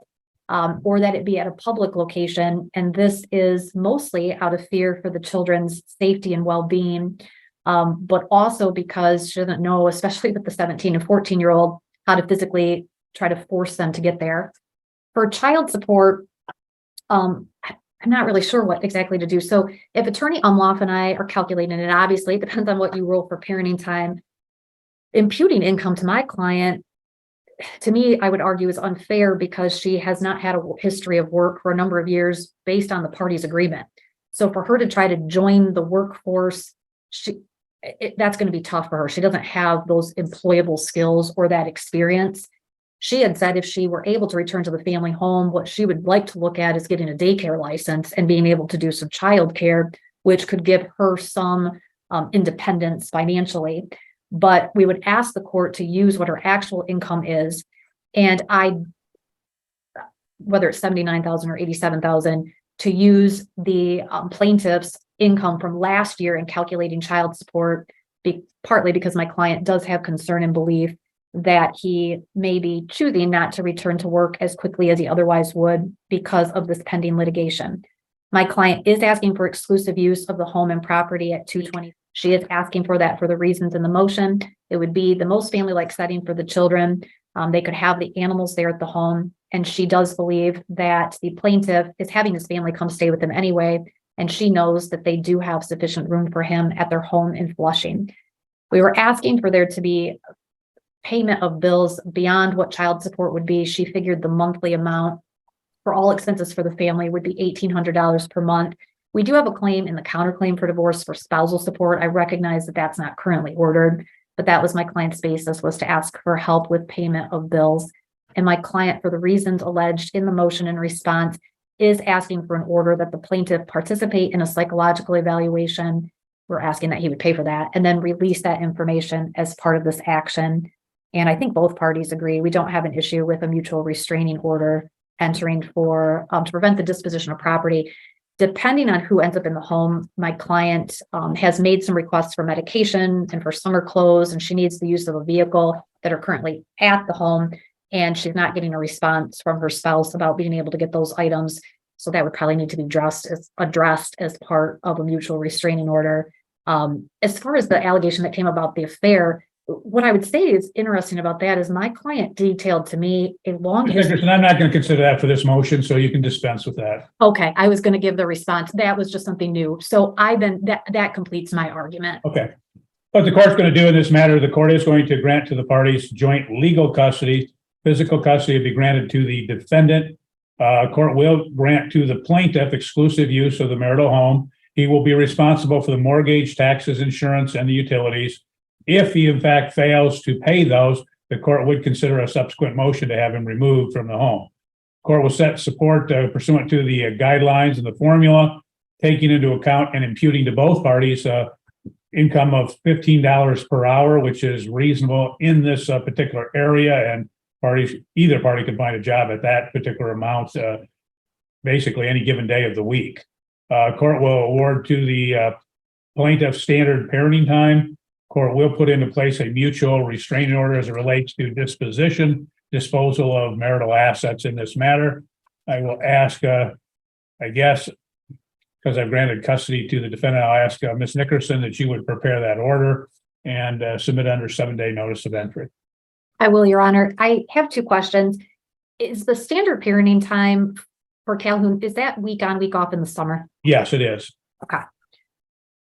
or that it be at a public location. And this is mostly out of fear for the children's safety and well-being, but also because she doesn't know, especially with the 17 and 14-year-old, how to physically try to force them to get there. For child support, I'm not really sure what exactly to do. So if Attorney Umloff and I are calculating it, obviously it depends on what you rule for parenting time. Imputing income to my client, to me, I would argue is unfair because she has not had a history of work for a number of years based on the parties' agreement. So for her to try to join the workforce, that's going to be tough for her. She doesn't have those employable skills or that experience. She had said if she were able to return to the family home, what she would like to look at is getting a daycare license and being able to do some childcare, which could give her some independence financially. But we would ask the court to use what her actual income is. And whether it's 79,000 or 87,000, to use the plaintiff's income from last year in calculating child support, partly because my client does have concern and belief that he may be choosing not to return to work as quickly as he otherwise would because of this pending litigation. My client is asking for exclusive use of the home and property at 220. She is asking for that for the reasons in the motion. It would be the most family-like setting for the children. They could have the animals there at the home. And she does believe that the plaintiff is having his family come stay with them anyway. And she knows that they do have sufficient room for him at their home in Flushing. We were asking for there to be payment of bills beyond what child support would be. She figured the monthly amount for all expenses for the family would be $1,800 per month. We do have a claim in the counterclaim for divorce for spousal support. I recognize that that's not currently ordered, but that was my client's basis, was to ask for help with payment of bills. And my client, for the reasons alleged in the motion in response, is asking for an order that the plaintiff participate in a psychological evaluation. We're asking that he would pay for that and then release that information as part of this action. And I think both parties agree. We don't have an issue with a mutual restraining order entering for to prevent the disposition of property. Depending on who ends up in the home, my client has made some requests for medication and for summer clothes, and she needs the use of a vehicle that are currently at the home. And she's not getting a response from her spouse about being able to get those items. So that would probably need to be addressed as part of a mutual restraining order. As far as the allegation that came about the affair, what I would say is interesting about that is my client detailed to me a long history. I'm not going to consider that for this motion, so you can dispense with that. Okay, I was going to give the response. That was just something new. So that completes my argument. Okay. What the court's going to do in this matter, the court is going to grant to the parties joint legal custody. Physical custody will be granted to the defendant. Court will grant to the plaintiff exclusive use of the marital home. He will be responsible for the mortgage, taxes, insurance, and the utilities. If he in fact fails to pay those, the court would consider a subsequent motion to have him removed from the home. Court will set support pursuant to the guidelines and the formula, taking into account and imputing to both parties income of $15 per hour, which is reasonable in this particular area, and either party can find a job at that particular amount basically any given day of the week. Court will award to the plaintiff standard parenting time. Court will put into place a mutual restraining order as it relates to disposal of marital assets in this matter. I will ask, I guess, because I've granted custody to the defendant, I'll ask Ms. Nickerson that she would prepare that order and submit under 7-day notice of entry. I will, Your Honor. I have two questions. Is the standard parenting time for Calhoun, is that week on, week off in the summer? Yes, it is. Okay.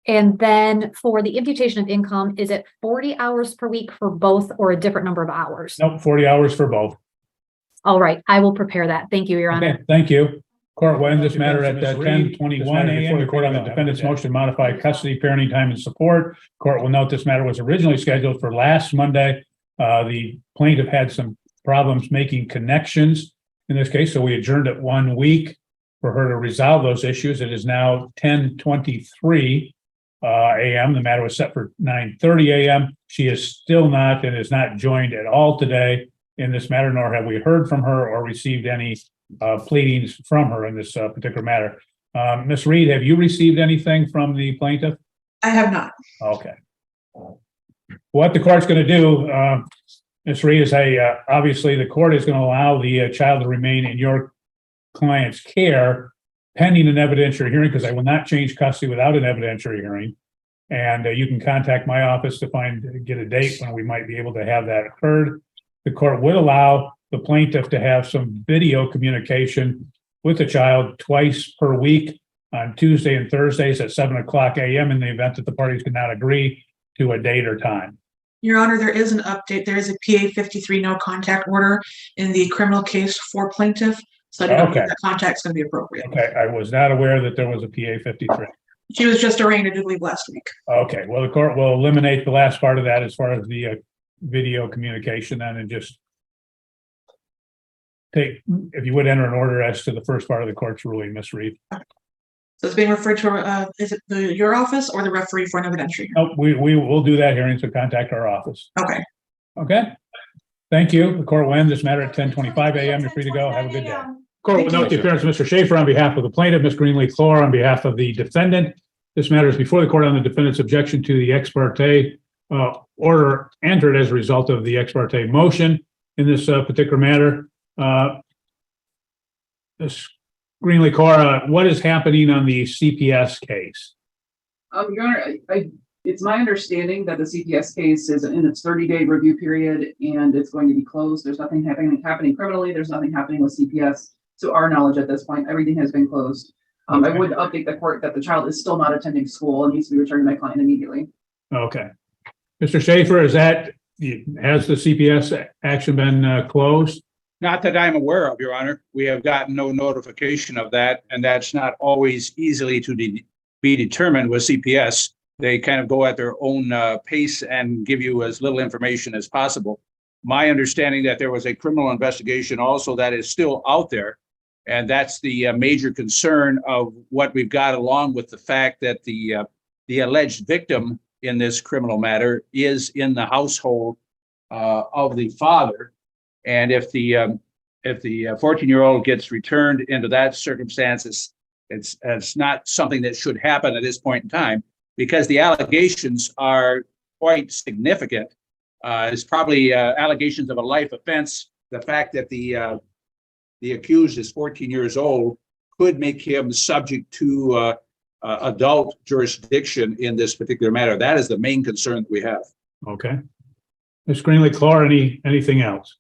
And then for the imputation of income, is it 40 hours per week for both or a different number of hours? Nope, 40 hours for both. All right, I will prepare that. Thank you, Your Honor. Okay, thank you. Court will end this matter at 10:21 a.m. The court on the defendant's motion to modify custody, parenting time, and support. Court will note this matter was originally scheduled for last Monday. The plaintiff had some problems making connections in this case, so we adjourned it 1 week for her to resolve those issues. It is now 10:23 a.m. The matter was set for 9:30 a.m. She is still not and is not joined at all today in this matter, nor have we heard from her or received any pleadings from her in this particular matter. Ms. Reed, have you received anything from the plaintiff? I have not. Okay. What the court's going to do, Ms. Reed, is obviously the court is going to allow the child to remain in your client's care pending an evidentiary hearing, because I will not change custody without an evidentiary hearing. And you can contact my office to get a date when we might be able to have that occurred. The court would allow the plaintiff to have some video communication with the child twice per week on Tuesday and Thursdays at 7:00 a.m. in the event that the parties cannot agree to a date or time. Your Honor, there is an update. There is a PA 53 no contact order in the criminal case for plaintiff. So I don't know Okay. if that contact's going to be appropriate. Okay, I was not aware that there was a PA 53. She was just arraigned to leave last week. Okay, well, the court will eliminate the last part of that as far as the video communication then, and just take, if you would enter an order as to the first part of the court's ruling, Ms. Reed. So it's being referred to, is it your office or the referee for an evidentiary? Oh, we will do that hearing, so contact our office. Okay. Okay? Thank you. The court will end this matter at 10:25 a.m. You're free to go. Have a good day. Court will note the appearance of Mr. Schaefer on behalf of the plaintiff, Ms. Greenlee-Clore on behalf of the defendant. This matter is before the court on the defendant's objection to the ex parte order entered as a result of the ex parte motion in this particular matter. Ms. Greenlee-Clore, what is happening on the CPS case? Your Honor, it's my understanding that the CPS case is in its 30-day review period and it's going to be closed. There's nothing happening criminally. There's nothing happening with CPS. To our knowledge at this point, everything has been closed. Okay. I would update the court that the child is still not attending school and needs to be returned to my client immediately. Okay. Mr. Schaefer, has the CPS action been closed? Not that I'm aware of, Your Honor. We have gotten no notification of that, and that's not always easily to be determined with CPS. They kind of go at their own pace and give you as little information as possible. My understanding that there was a criminal investigation also that is still out there, and that's the major concern of what we've got, along with the fact that the alleged victim in this criminal matter is in the household of the father. And if the 14-year-old gets returned into that circumstances, it's not something that should happen at this point in time, because the allegations are quite significant. It's probably allegations of a life offense. The fact that the accused is 14 years old could make him subject to adult jurisdiction in this particular matter. That is the main concern that we have. Okay. Ms. Greenlee-Clore, anything else?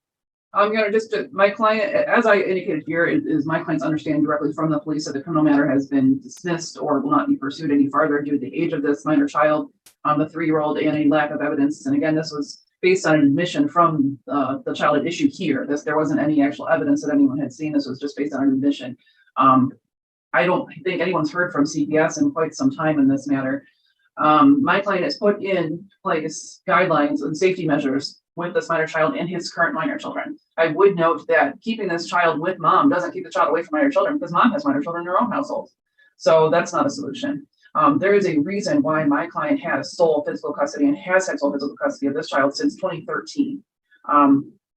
My client, as I indicated here, is my client's understanding directly from the police that the criminal matter has been dismissed or will not be pursued any further due to the age of this minor child, the 3-year-old, and a lack of evidence. And again, this was based on an admission from the child at issue here. There wasn't any actual evidence that anyone had seen. This was just based on an admission. I don't think anyone's heard from CPS in quite some time in this matter. My client has put in place guidelines and safety measures with this minor child and his current minor children. I would note that keeping this child with mom doesn't keep the child away from minor children, because mom has minor children in her own household. So that's not a solution. There is a reason why my client has sole physical custody and has had sole physical custody of this child since 2013.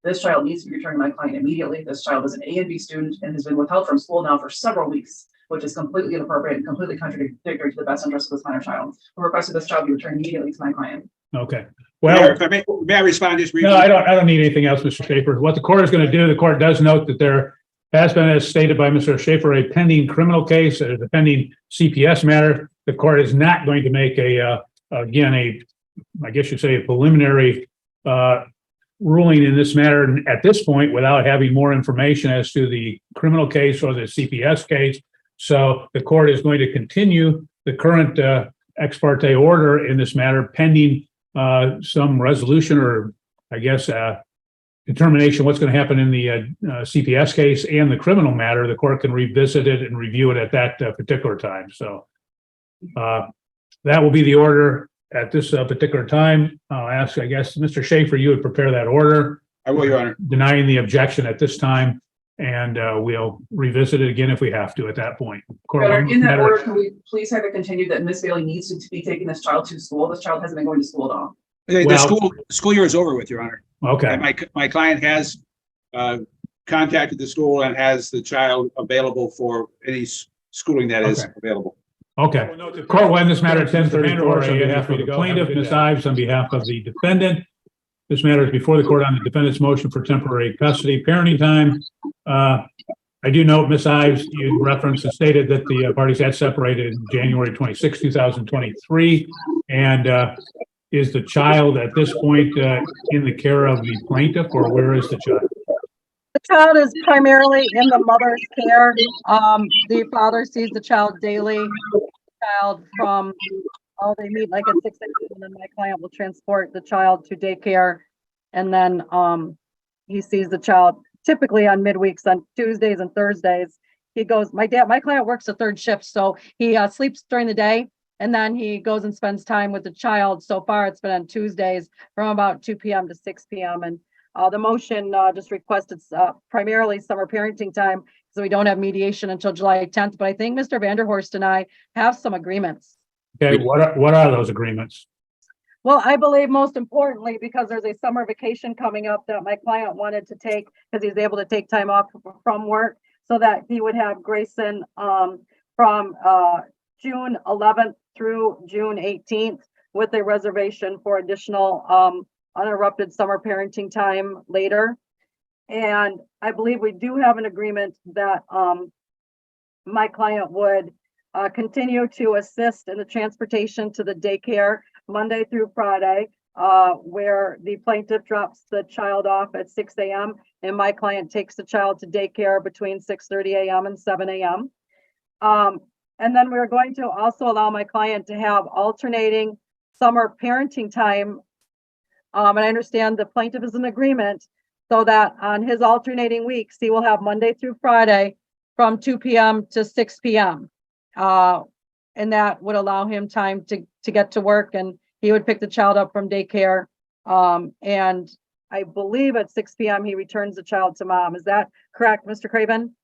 This child needs to be returned to my client immediately. This child is an A and B student and has been withheld from school now for several weeks, which is completely inappropriate and completely contradictory to the best interest of this minor child. We requested this child be returned immediately to my client. Okay. Well, may I respond just briefly? No, I don't need anything else, Mr. Schaefer. What the court is going to do, the court does note that there has been, as stated by Mr. Schaefer, a pending criminal case, a pending CPS matter. The court is not going to make I guess you say, a preliminary ruling in this matter at this point without having more information as to the criminal case or the CPS case. So the court is going to continue the current ex parte order in this matter pending some resolution, or I guess determination what's going to happen in the CPS case and the criminal matter. The court can revisit it and review it at that particular time. So that will be the order at this particular time. I'll ask, I guess, Mr. Schaefer, you would prepare that order. I will, Your Honor. Denying the objection at this time, and we'll revisit it again if we have to at that point. In that order, can we please have it continued that Miss Bailey needs to be taking this child to school? This child hasn't been going to school at all. The school year is over with, Your Honor. Okay. And my client has contacted the school and has the child available for any schooling that is available. Okay. Court will end this matter at 10:34 on behalf of the plaintiff, Ms. Ives, on behalf of the defendant. This matter is before the court on the defendant's motion for temporary custody parenting time. I do note, Ms. Ives, you referenced and stated that the parties had separated January 26, 2023. And is the child at this point in the care of the plaintiff, or where is the child? child is primarily in the mother's care. The father sees the child daily. Child from, they meet like at 6 a.m. and then my client will transport the child to daycare. And then he sees the child typically on midweeks on Tuesdays and Thursdays. He goes, my client works a third shift, so he sleeps during the day and then he goes and spends time with the child. So far, it's been on Tuesdays from about 2 p.m. to 6 p.m. And the motion just requested primarily summer parenting time, so we don't have mediation until July 10th. But I think Mr. Vanderhorst and I have some agreements. Okay, what are those agreements? Well, I believe most importantly, because there's a summer vacation coming up that my client wanted to take because he's able to take time off from work so that he would have Grayson from June 11th through June 18th with a reservation for additional uninterrupted summer parenting time later. And I believe we do have an agreement that my client would continue to assist in the transportation to the daycare Monday through Friday, where the plaintiff drops the child off at 6 a.m. and my client takes the child to daycare between 6:30 a.m. and 7 a.m. And then we're going to also allow my client to have alternating summer parenting time. And I understand the plaintiff is in agreement so that on his alternating weeks, he will have Monday through Friday from 2 p.m. to 6 p.m. And that would allow him time to get to work, and he would pick the child up from daycare. And I believe at 6 p.m. he returns the child to mom. Is that correct, Mr. Craven?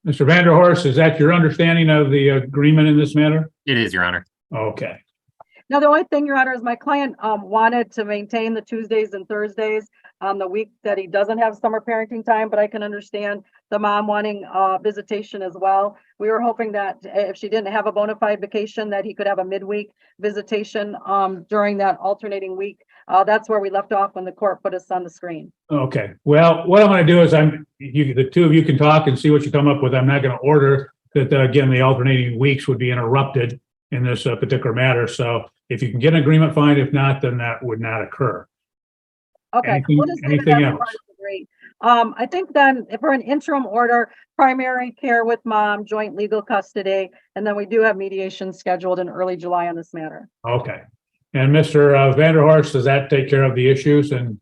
Mr. Vanderhorst, is that your understanding of the agreement in this matter? It is, Your Honor. Okay. Now, the only thing, Your Honor, is my client wanted to maintain the Tuesdays and Thursdays on the week that he doesn't have summer parenting time, but I can understand the mom wanting visitation as well. We were hoping that if she didn't have a bona fide vacation, that he could have a midweek visitation during that alternating week. That's where we left off when the court put us on the screen. Okay. Well, what I'm going to do is the two of you can talk and see what you come up with. I'm not going to order that, again, the alternating weeks would be interrupted in this particular matter. So if you can get an agreement, fine. If not, then that would not occur. Okay. Anything else? I think then if we're an interim order, primary care with mom, joint legal custody, and then we do have mediation scheduled in early July on this matter. Okay. And Mr. Vanderhorst, does that take care of the issues? And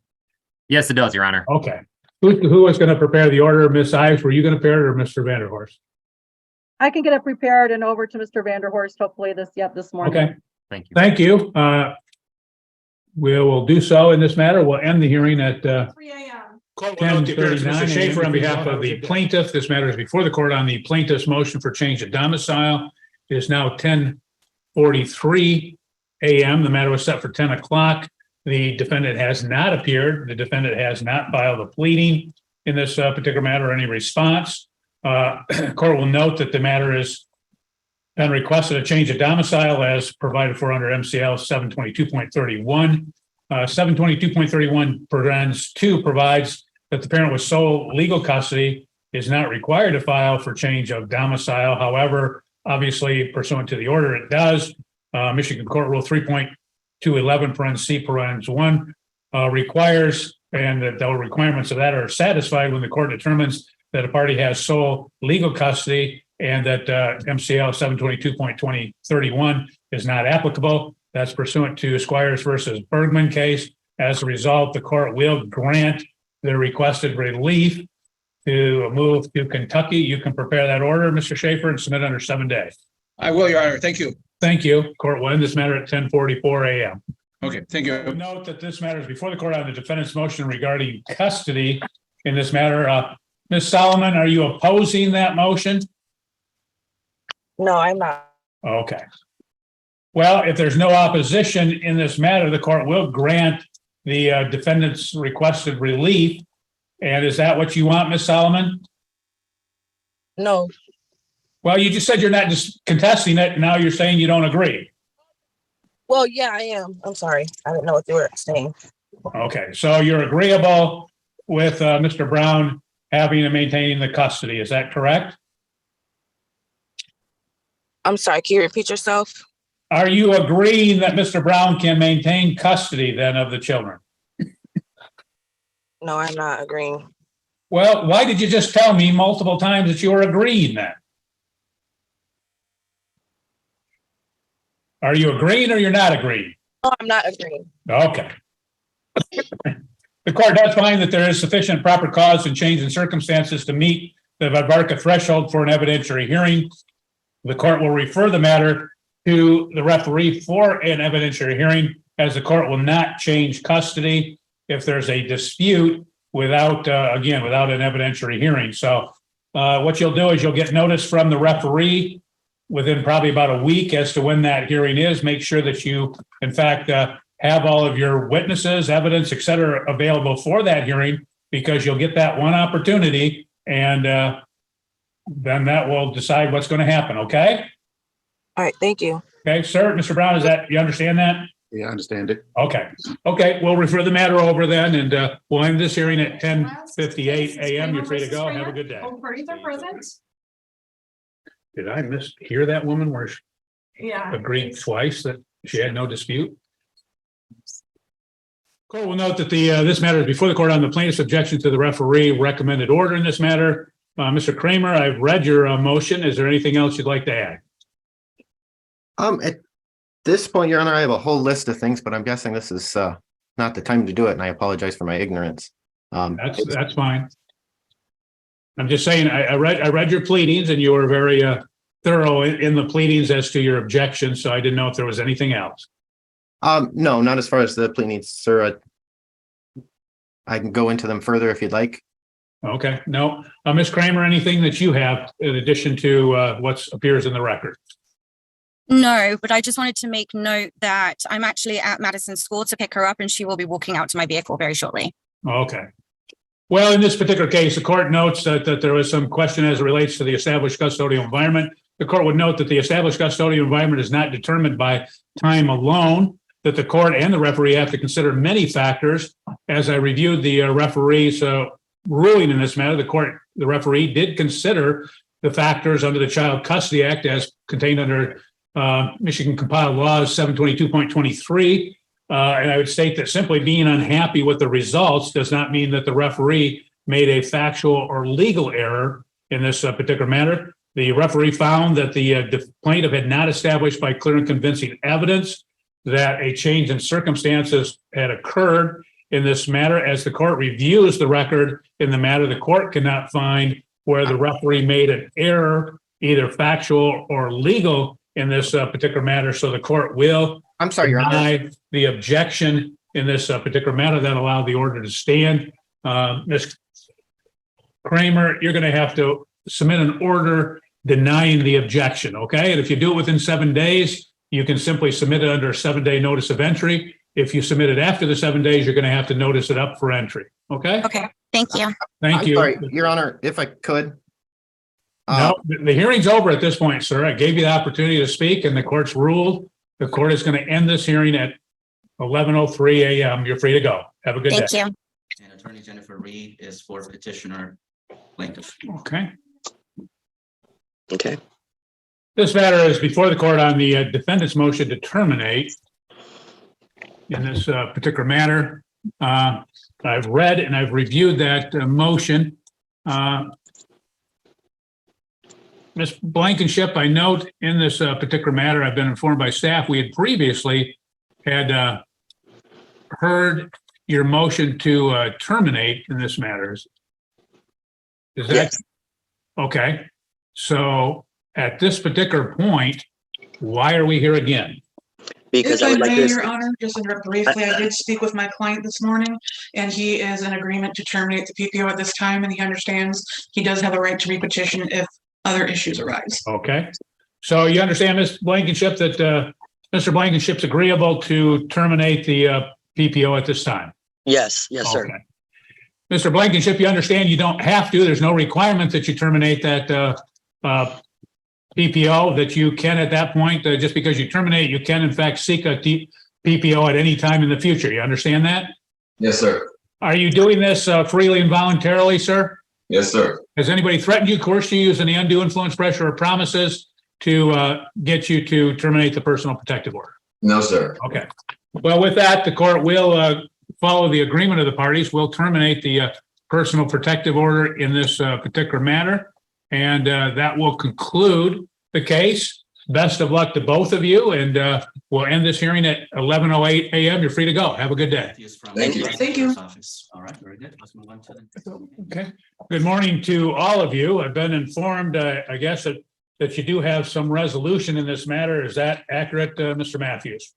Yes, it does, Your Honor. okay. Who is going to prepare the order? Miss Ives, were you going to prepare it or Mr. Vanderhorst? I can get it prepared and over to Mr. Vanderhorst hopefully this morning. Okay. Thank you. Thank you. We will do so in this matter. We'll end the hearing at 10:39. Mr. Schaefer, on behalf of the plaintiff, this matter is before the court on the plaintiff's motion for change of domicile. It is now 10:43 a.m. The matter was set for 10 o'clock. The defendant has not appeared. The defendant has not filed a pleading in this particular matter or any response. Court will note that the matter has been requested a change of domicile as provided for under MCL 722.31. 722.31 parens 2 provides that the parent with sole legal custody is not required to file for change of domicile. However, obviously pursuant to the order, it does. Michigan Court Rule 3.211 parens C parens 1 requires, and that the requirements of that are satisfied when the court determines that a party has sole legal custody and that MCL 722.2031 is not applicable. That's pursuant to Squires versus Bergman case. As a result, the court will grant the requested relief to move to Kentucky. You can prepare that order, Mr. Schaefer, and submit under 7 days. I will, Your Honor. Thank you. Thank you. Court will end this matter at 10:44 a.m. Okay, thank you. Note that this matter is before the court on the defendant's motion regarding custody in this matter. Ms. Solomon, are you opposing that motion? No, I'm not. Okay. Well, if there's no opposition in this matter, the court will grant the defendant's requested relief. And is that what you want, Ms. Solomon? No. Well, you just said you're not just contesting it. Now you're saying you don't agree. Well, yeah, I am. I'm sorry. I didn't know what you were saying. Okay, so you're agreeable with Mr. Brown having and maintaining the custody. Is that correct? I'm sorry. Can you repeat yourself? Are you agreeing that Mr. Brown can maintain custody then of the children? No, I'm not agreeing. Well, why did you just tell me multiple times that you were agreeing then? Are you agreeing or you're not agreeing? No, I'm not agreeing. Okay. The court does find that there is sufficient proper cause and change in circumstances to meet the Vivarka threshold for an evidentiary hearing. The court will refer the matter to the referee for an evidentiary hearing, as the court will not change custody if there's a dispute without an evidentiary hearing. So what you'll do is you'll get notice from the referee within probably about a week as to when that hearing is. Make sure that you, in fact, have all of your witnesses, evidence, et cetera, available for that hearing, because you'll get that one opportunity, and then that will decide what's going to happen. Okay. All right, thank you. Okay, sir. Mr. Brown, is that, you understand that? Yeah, I understand it. Okay. Okay, we'll refer the matter over then, and we'll end this hearing at 10:58 a.m. You're free to go. Have a good day. Both parties are present. Did I mishear that woman where she Yeah. agreed twice that she had no dispute? Court will note that this matter is before the court on the plaintiff's objection to the referee recommended order in this matter. Mr. Kramer, I've read your motion. Is there anything else you'd like to add? At this point, Your Honor, I have a whole list of things, but I'm guessing this is not the time to do it, and I apologize for my ignorance. That's fine. I'm just saying, I read your pleadings, and you were very thorough in the pleadings as to your objections, so I didn't know if there was anything else. No, not as far as the pleadings, sir. I can go into them further if you'd like. Okay, no. Ms. Kramer, anything that you have in addition to what appears in the record? No, but I just wanted to make note that I'm actually at Madison School to pick her up, and she will be walking out to my vehicle very shortly. Okay. Well, in this particular case, the court notes that there was some question as it relates to the established custodial environment. The court would note that the established custodial environment is not determined by time alone, that the court and the referee have to consider many factors. As I reviewed the referee's ruling in this matter, the referee did consider the factors under the Child Custody Act as contained under Michigan compiled laws 722.23. And I would state that simply being unhappy with the results does not mean that the referee made a factual or legal error in this particular matter. The referee found that the plaintiff had not established by clear and convincing evidence that a change in circumstances had occurred in this matter. As the court reviews the record in the matter, the court cannot find where the referee made an error, either factual or legal, in this particular matter. So the court will deny the objection in this particular matter that allowed the order to stand. Ms. Kramer, you're going to have to submit an order denying the objection, okay? And if you do it within 7 days, you can simply submit it under a 7-day notice of entry. If you submit it after the 7 days, you're going to have to notice it up for entry, okay? Okay, thank you. Thank you. Sorry, Your Honor, if I could. No, the hearing's over at this point, sir. I gave you the opportunity to speak, and the court's ruled. The court is going to end this hearing at 11:03 a.m. You're free to go. Have a good day. Thank you. And Attorney Jennifer Reed is for petitioner plaintiff. Okay. Okay. This matter is before the court on the defendant's motion to terminate. In this particular matter, I've read and I've reviewed that motion. Ms. Blankenship, I note in this particular matter, I've been informed by staff, we had previously had heard your motion to terminate in this matter. Is that yes. Okay? So at this particular point, why are we here again? Because I would like to, Your Honor, just interrupt briefly. I did speak with my client this morning, and he is in agreement to terminate the PPO at this time, and he understands he does have a right to repetition if other issues arise. Okay. So you understand, Ms. Blankenship, that Mr. Blankenship's agreeable to terminate the PPO at this time? Yes, yes, sir. Okay. Mr. Blankenship, you understand you don't have to. There's no requirement that you terminate that PPO, that you can at that point, just because you terminate, you can in fact seek a PPO at any time in the future. You understand that? Yes, sir. Are you doing this freely and voluntarily, sir? Yes, sir. Has anybody threatened you, coerced you, used any undue influence, pressure, or promises to get you to terminate the personal protective order? No, sir. Okay. Well, with that, the court will follow the agreement of the parties. We'll terminate the personal protective order in this particular matter. And that will conclude the case. Best of luck to both of you, and we'll end this hearing at 11:08 a.m. You're free to go. Have a good day. Thank you. Thank you. All right, very good. Let's move on to the. Okay. Good morning to all of you. I've been informed, I guess, that you do have some resolution in this matter. Is that accurate, Mr. Matthews?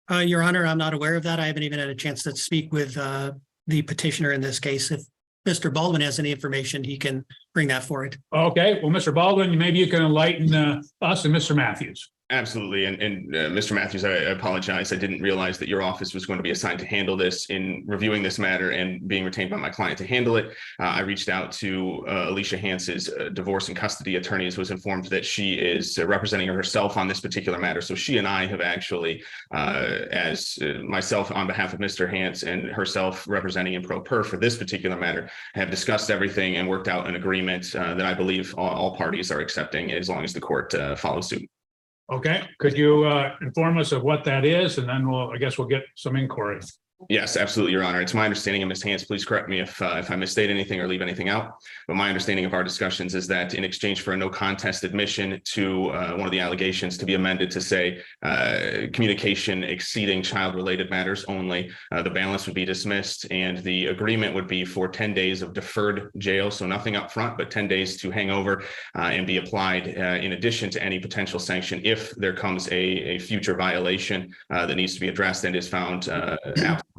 Your Honor, I'm not aware of that. I haven't even had a chance to speak with the petitioner in this case. If Mr. Baldwin has any information, he can bring that forward. Okay. Well, Mr. Baldwin, maybe you can enlighten us and Mr. Matthews. Absolutely. And Mr. Matthews, I apologize. I didn't realize that your office was going to be assigned to handle this. In reviewing this matter and being retained by my client to handle it, I reached out to Alicia Hance's divorce and custody attorney, was informed that she is representing herself on this particular matter. So she and I have actually, as myself on behalf of Mr. Hance and herself representing in pro per for this particular matter, have discussed everything and worked out an agreement that I believe all parties are accepting as long as the court follows suit. Okay. Could you inform us of what that is? And then I guess we'll get some inquiry. Yes, absolutely, Your Honor. It's my understanding, and Ms. Hance, please correct me if I misstate anything or leave anything out. But my understanding of our discussions is that in exchange for a no contest admission to one of the allegations to be amended to say communication exceeding child-related matters only, the balance would be dismissed, and the agreement would be for 10 days of deferred jail, so nothing up front, but 10 days to hang over and be applied in addition to any potential sanction if there comes a future violation that needs to be addressed and is found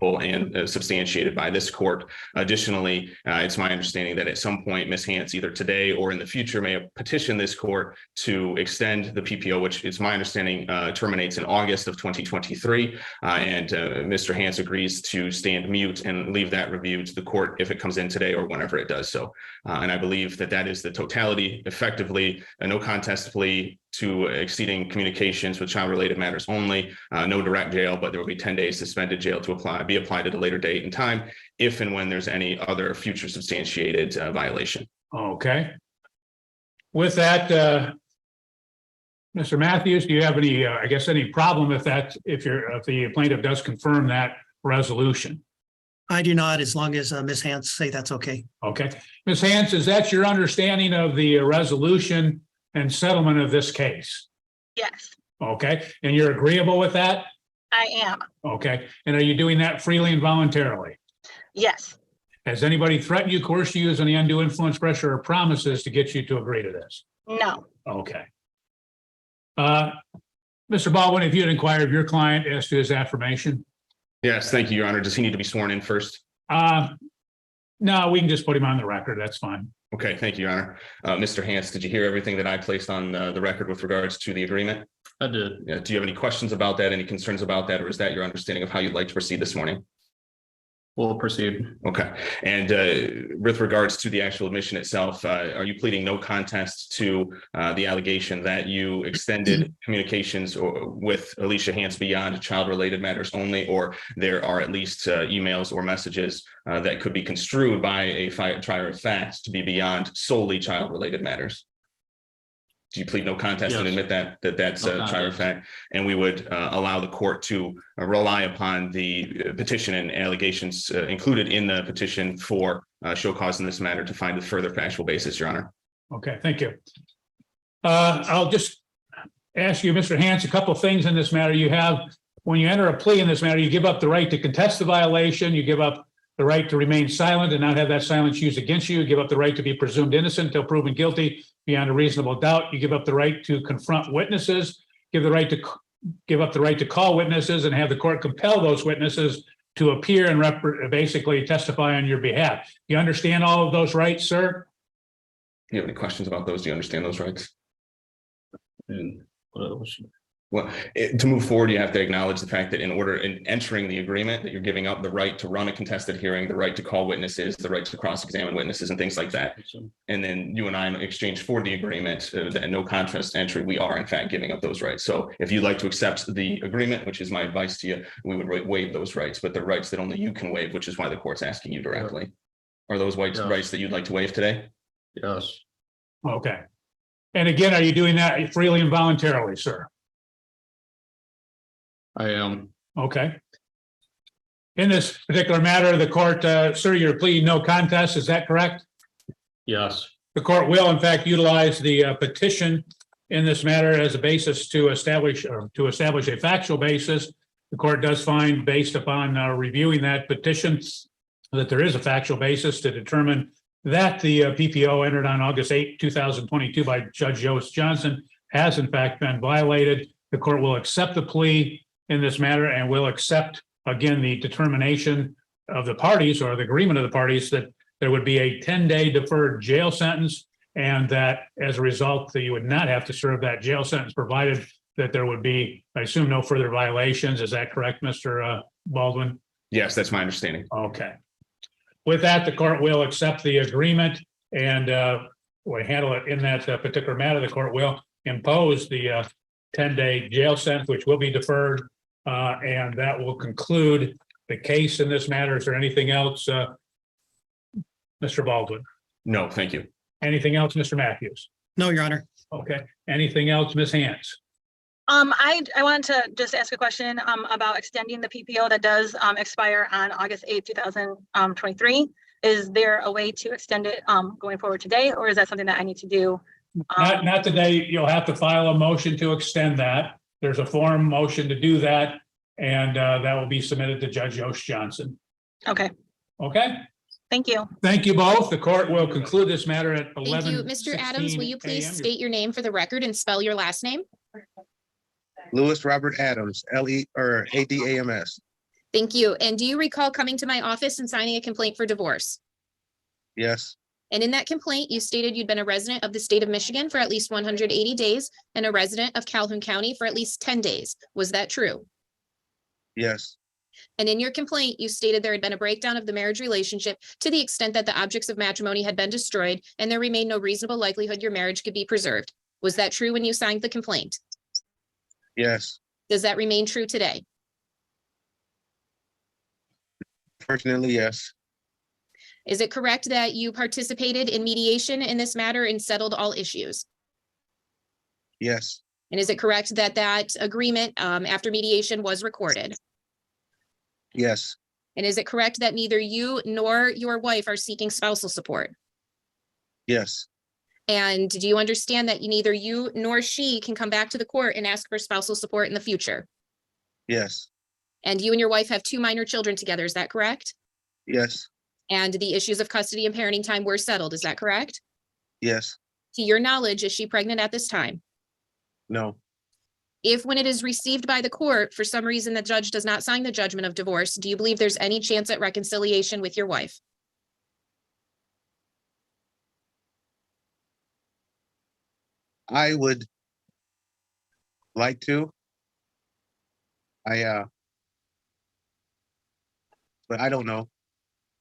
and substantiated by this court. Additionally, it's my understanding that at some point, Ms. Hance, either today or in the future, may petition this court to extend the PPO, which it's my understanding terminates in August of 2023. And Mr. Hance agrees to stand mute and leave that review to the court if it comes in today or whenever it does so. And I believe that that is the totality, effectively, a no contest plea to exceeding communications with child-related matters only, no direct jail, but there will be 10 days suspended jail to be applied at a later date and time if and when there's any other future substantiated violation. Okay. With that, Mr. Matthews, do you have any, I guess, any problem if the plaintiff does confirm that resolution? I do not, as long as Ms. Hance say that's okay. Okay. Ms. Hance, is that your understanding of the resolution and settlement of this case? Yes, Okay. And you're agreeable with that? I am. Okay. And are you doing that freely and voluntarily? Yes, Has anybody threatened you, coerced you, used any undue influence, pressure, or promises to get you to agree to this? no, Okay. Mr. Baldwin, if you'd inquire of your client as to his affirmation? Yes, thank you, Your Honor. Does he need to be sworn in first? No, we can just put him on the record. That's fine. Okay, thank you, Your Honor. Mr. Hance, did you hear everything that I placed on the record with regards to the agreement? I did. Yeah. Do you have any questions about that, any concerns about that, or is that your understanding of how you'd like to proceed this morning? We'll proceed. Okay. And with regards to the actual admission itself, are you pleading no contest to the allegation that you extended communications with Alicia Hance beyond child-related matters only, or there are at least emails or messages that could be construed by a trier of fact to be beyond solely child-related matters? Do you plead no contest and admit that's a trier of fact? And we would allow the court to rely upon the petition and allegations included in the petition for show cause in this matter to find a further factual basis, Your Honor. Okay, thank you. I'll just ask you, Mr. Hance, a couple of things in this matter. You have, when you enter a plea in this matter, you give up the right to contest the violation. You give up the right to remain silent and not have that silence used against you. You give up the right to be presumed innocent until proven guilty beyond a reasonable doubt. You give up the right to confront witnesses, give up the right to call witnesses and have the court compel those witnesses to appear and basically testify on your behalf. You understand all of those rights, sir? Do you have any questions about those? Do you understand those rights? Well, to move forward, you have to acknowledge the fact that in entering the agreement, that you're giving up the right to run a contested hearing, the right to call witnesses, the right to cross-examine witnesses and things like that. And then you and I, in exchange for the agreement, that no contest entry, we are in fact giving up those rights. So if you'd like to accept the agreement, which is my advice to you, we would waive those rights, but the rights that only you can waive, which is why the court's asking you directly. Are those rights that you'd like to waive today? Yes. Okay. And again, are you doing that freely and voluntarily, sir? I am. Okay. In this particular matter, the court, sir, you're pleading no contest, is that correct? Yes. The court will in fact utilize the petition in this matter as a basis to establish a factual basis. The court does find, based upon reviewing that petition, that there is a factual basis to determine that the PPO entered on August 8, 2022 by Judge Yost Johnson has in fact been violated. The court will accept the plea in this matter and will accept, again, the determination of the parties or the agreement of the parties that there would be a 10-day deferred jail sentence, and that as a result, that you would not have to serve that jail sentence, provided that there would be, I assume, no further violations. Is that correct, Mr. Baldwin? Yes, that's my understanding. Okay. With that, the court will accept the agreement and will handle it in that particular matter. The court will impose the 10-day jail sentence, which will be deferred, and that will conclude the case in this matter. Is there anything else, Mr. Baldwin? No, thank you. Anything else, Mr. Matthews? No, Your Honor. Okay. Anything else, Ms. Hans? I wanted to just ask a question about extending the PPO that does expire on August 8th, 2023. Is there a way to extend it going forward today, or is that something that I need to do? Not today. You'll have to file a motion to extend that. There's a form motion to do that, and that will be submitted to Judge Yost Johnson. Okay. Okay. Thank you. Thank you both. The court will conclude this matter at 11. Thank you. Mr. Adams, will you please state your name for the record and spell your last name? Louis Robert Adams, Adams. Thank you. And do you recall coming to my office and signing a complaint for divorce? Yes, And in that complaint, you stated you'd been a resident of the state of Michigan for at least 180 days and a resident of Calhoun County for at least 10 days. Was that true? yes, And in your complaint, you stated there had been a breakdown of the marriage relationship to the extent that the objects of matrimony had been destroyed and there remained no reasonable likelihood your marriage could be preserved. Was that true when you signed the complaint? yes. Does that remain true today? Fortunately, yes, Is it correct that you participated in mediation in this matter and settled all issues? yes, And is it correct that that agreement after mediation was recorded? yes, And is it correct that neither you nor your wife are seeking spousal support? yes, And do you understand that neither you nor she can come back to the court and ask for spousal support in the future? yes, And you and your wife have 2 minor children together, is that correct? yes, And the issues of custody and parenting time were settled, is that correct? yes, To your knowledge, is she pregnant at this time? no, If when it is received by the court, for some reason the judge does not sign the judgment of divorce, do you believe there's any chance at reconciliation with your wife? I would like to. But I don't know.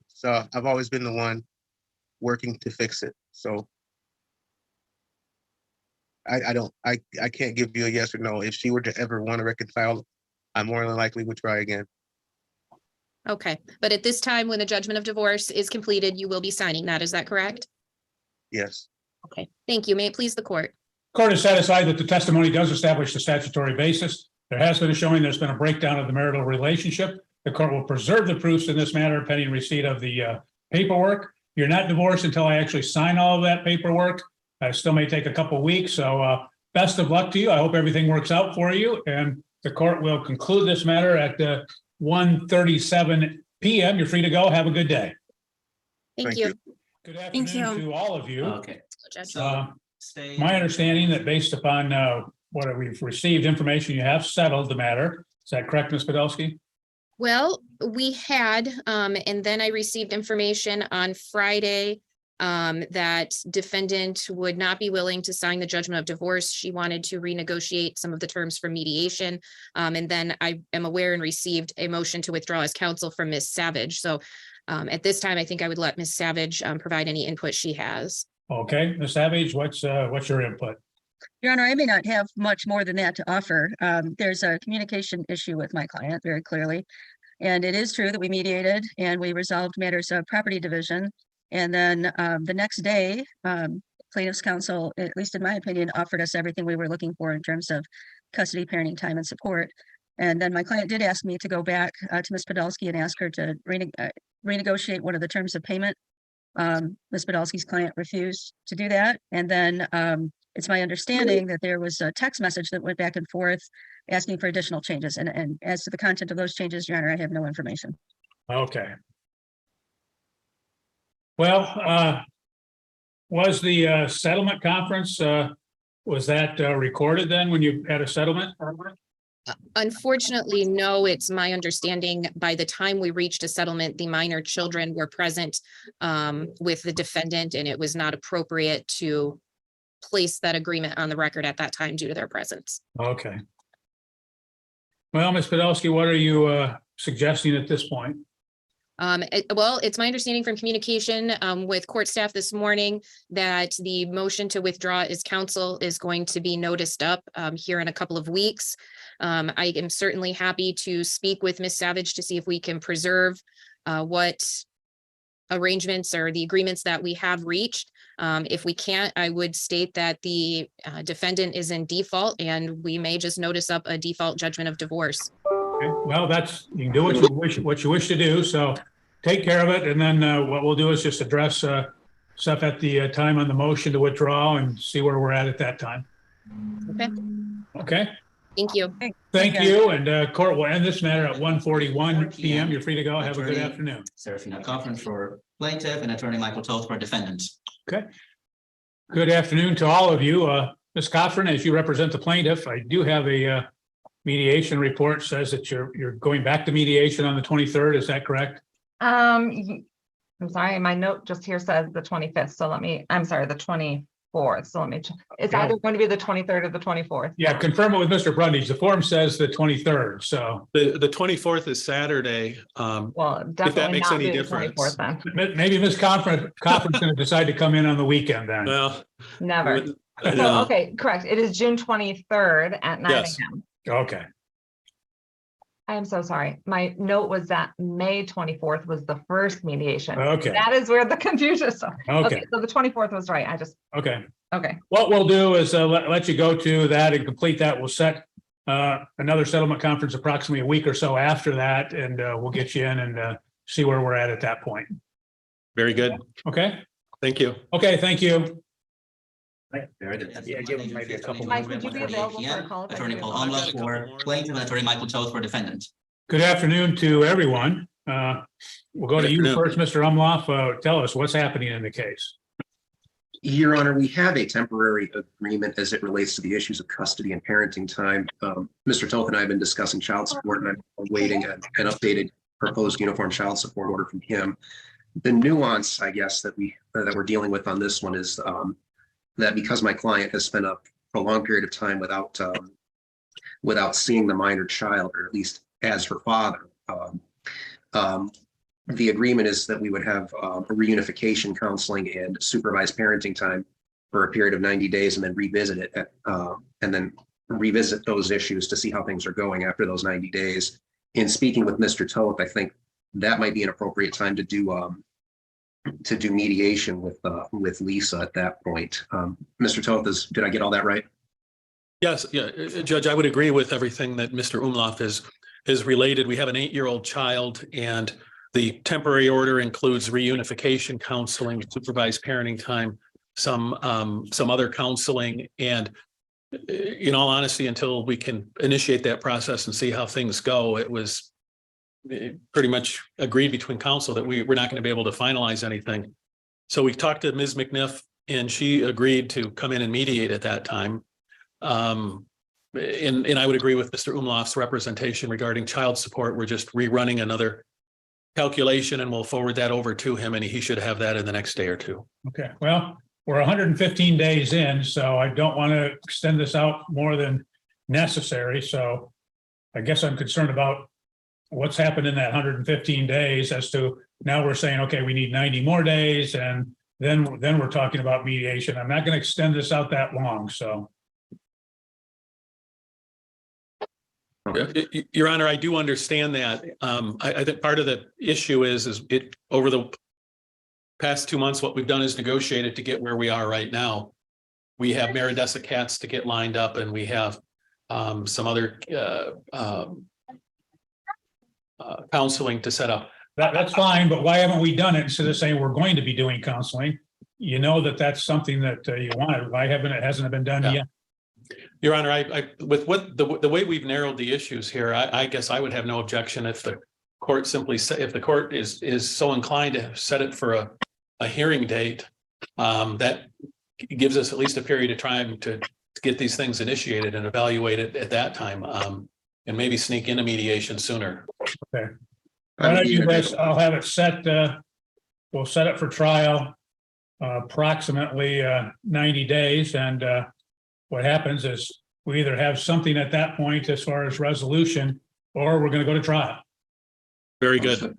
So I've always been the one working to fix it. So I can't give you a yes or no. If she were to ever want to reconcile, I more than likely would try again. Okay, but at this time, when the judgment of divorce is completed, you will be signing that, is that correct? Yes. Okay, thank you. May it please the court. Court is satisfied that the testimony does establish the statutory basis. There has been a showing there's been a breakdown of the marital relationship. The court will preserve the proofs in this matter pending receipt of the paperwork. You're not divorced until I actually sign all of that paperwork. It still may take a couple of weeks, so best of luck to you. I hope everything works out for you, and the court will conclude this matter at 1:37 p.m. You're free to go. Have a good day. Thank you. Good afternoon to all of you. Okay. Judge. Stay. My understanding that based upon what we've received information, you have settled the matter. Is that correct, Ms. Podolsky? Well, we had, and then I received information on Friday that defendant would not be willing to sign the judgment of divorce. She wanted to renegotiate some of the terms for mediation. And then I am aware and received a motion to withdraw as counsel from Ms. Savage. So at this time, I think I would let Ms. Savage provide any input she has. Okay, Ms. Savage, what's your input? Your Honor, I may not have much more than that to offer. There's a communication issue with my client very clearly. And it is true that we mediated and we resolved matters of property division. And then the next day, plaintiff's counsel, at least in my opinion, offered us everything we were looking for in terms of custody, parenting time, and support. And then my client did ask me to go back to Ms. Podolsky and ask her to renegotiate one of the terms of payment. Ms. Podolsky's client refused to do that. And then it's my understanding that there was a text message that went back and forth asking for additional changes. And as to the content of those changes, Your Honor, I have no information. Okay. Well, was the settlement conference, was that recorded then when you had a settlement? Unfortunately, no, it's my understanding by the time we reached a settlement, the minor children were present with the defendant, and it was not appropriate to place that agreement on the record at that time due to their presence. Okay. Well, Ms. Podolsky, what are you suggesting at this point? Well, it's my understanding from communication with court staff this morning that the motion to withdraw as counsel is going to be noticed up here in a couple of weeks. I am certainly happy to speak with Ms. Savage to see if we can preserve what arrangements or the agreements that we have reached. If we can't, I would state that the defendant is in default and we may just notice up a default judgment of divorce. Okay. Well, you can do what you wish to do. So take care of it. And then what we'll do is just address stuff at the time on the motion to withdraw and see where we're at that time. Okay. Okay. Thank you. Thank you. And court will end this matter at 1:41 p.m. You're free to go. Have a good afternoon. Serafina Cochran for plaintiff and attorney Michael Toth for defendant. Okay. Good afternoon to all of you. Ms. Cochran, as you represent the plaintiff, I do have a mediation report says that you're going back to mediation on the 23rd. Is that correct? I'm sorry, my note just here says the 25th. So I'm sorry, the 24th. So it's either going to be the 23rd or the 24th. Yeah, confirm it with Mr. Brundage. The form says the 23rd. So the 24th is Saturday. Well, definitely if that makes not any the difference. 24th then. Maybe Ms. Cochran's going to decide to come in on the weekend then. Well, Never. So, okay, correct. It is June 23rd at 9 Yes. a.m. Okay. I am so sorry. My note was that May 24th was the first mediation. Okay. That is where the confusion is. Okay. So the 24th was right. Okay. Okay. What we'll do is let you go to that and complete that. We'll set another settlement conference approximately a week or so after that, and we'll get you in and see where we're at that point. very good. Okay. Thank you. Okay. Thank you. Very good. Yeah, give him maybe a couple Mike, would you be available for a call? if I Attorney give Paul you a call? Humla for plaintiff and attorney Michael Toth for defendant. Good afternoon to everyone. We'll go to you first, Mr. Umlauf. Tell us what's happening in the case. Your Honor, we have a temporary agreement as it relates to the issues of custody and parenting time. Mr. Toth and I have been discussing child support, and I'm awaiting an updated proposed uniform child support order from him. The nuance, I guess, that we're dealing with on this one is that because my client has spent a prolonged period of time without seeing the minor child, or at least as her father, the agreement is that we would have a reunification counseling and supervised parenting time for a period of 90 days and then revisit it and then revisit those issues to see how things are going after those 90 days. In speaking with Mr. Toth, I think that might be an appropriate time to do mediation with Lisa at that point. Mr. Toth, did I get all that right? Yes, yeah, Judge, I would agree with everything that Mr. Umlauf is related. We have an 8-year-old child, and the temporary order includes reunification counseling, supervised parenting time, some other counseling, and in all honesty, until we can initiate that process and see how things go, it was pretty much agreed between counsel that we're not going to be able to finalize anything. So we talked to Ms. McNiff, and she agreed to come in and mediate at that time. And I would agree with Mr. Umlauf's representation regarding child support. We're just rerunning another calculation, and we'll forward that over to him, and he should have that in the next day or two. Okay. Well, we're 115 days in, so I don't want to extend this out more than necessary. So I guess I'm concerned about what's happened in that 115 days as to now we're saying, okay, we need 90 more days. And then we're talking about mediation. I'm not going to extend this out that long. So. Your Honor, I do understand that. I think part of the issue is it over the past 2 months, what we've done is negotiated to get where we are right now. We have Maridessa cats to get lined up, and we have some other counseling to set up. That's fine, but why haven't we done it instead of saying we're going to be doing counseling? You know that that's something that you wanted. Why hasn't it been done Yeah. yet? Your Honor, I with what the way we've narrowed the issues here, I guess I would have no objection if the court simply say, if the court is so inclined to set it for a hearing date, that gives us at least a period of time to get these things initiated and evaluate it at that time, and maybe sneak into mediation sooner. Okay. Why don't you guys, I'll have it set, we'll set it for trial approximately 90 days. And what happens is we either have something at that point as far as resolution, or we're going to go to trial. Very good.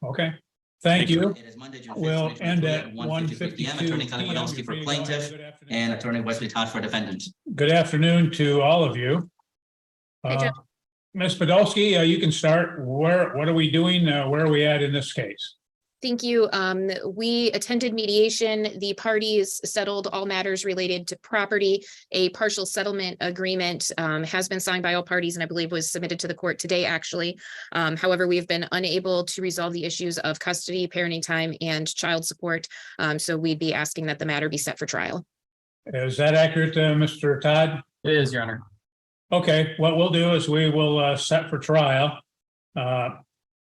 Okay. Thank you. It is Monday, June 5th, We'll 2022 end at at 1:52 p.m. Attorney Kelly Podolsky for plaintiff and Attorney Wesley Todd for defendant. Good afternoon to all of you. Ms. Podolsky, you can start. What are we doing? Where are we at in this case? Thank you. We attended mediation. The parties settled all matters related to property. A partial settlement agreement has been signed by all parties and I believe was submitted to the court today, actually. However, we have been unable to resolve the issues of custody, parenting time, and child support. So we'd be asking that the matter be set for trial. Is that accurate, Mr. Todd? It is, Your Honor. Okay, what we'll do is we will set for trial.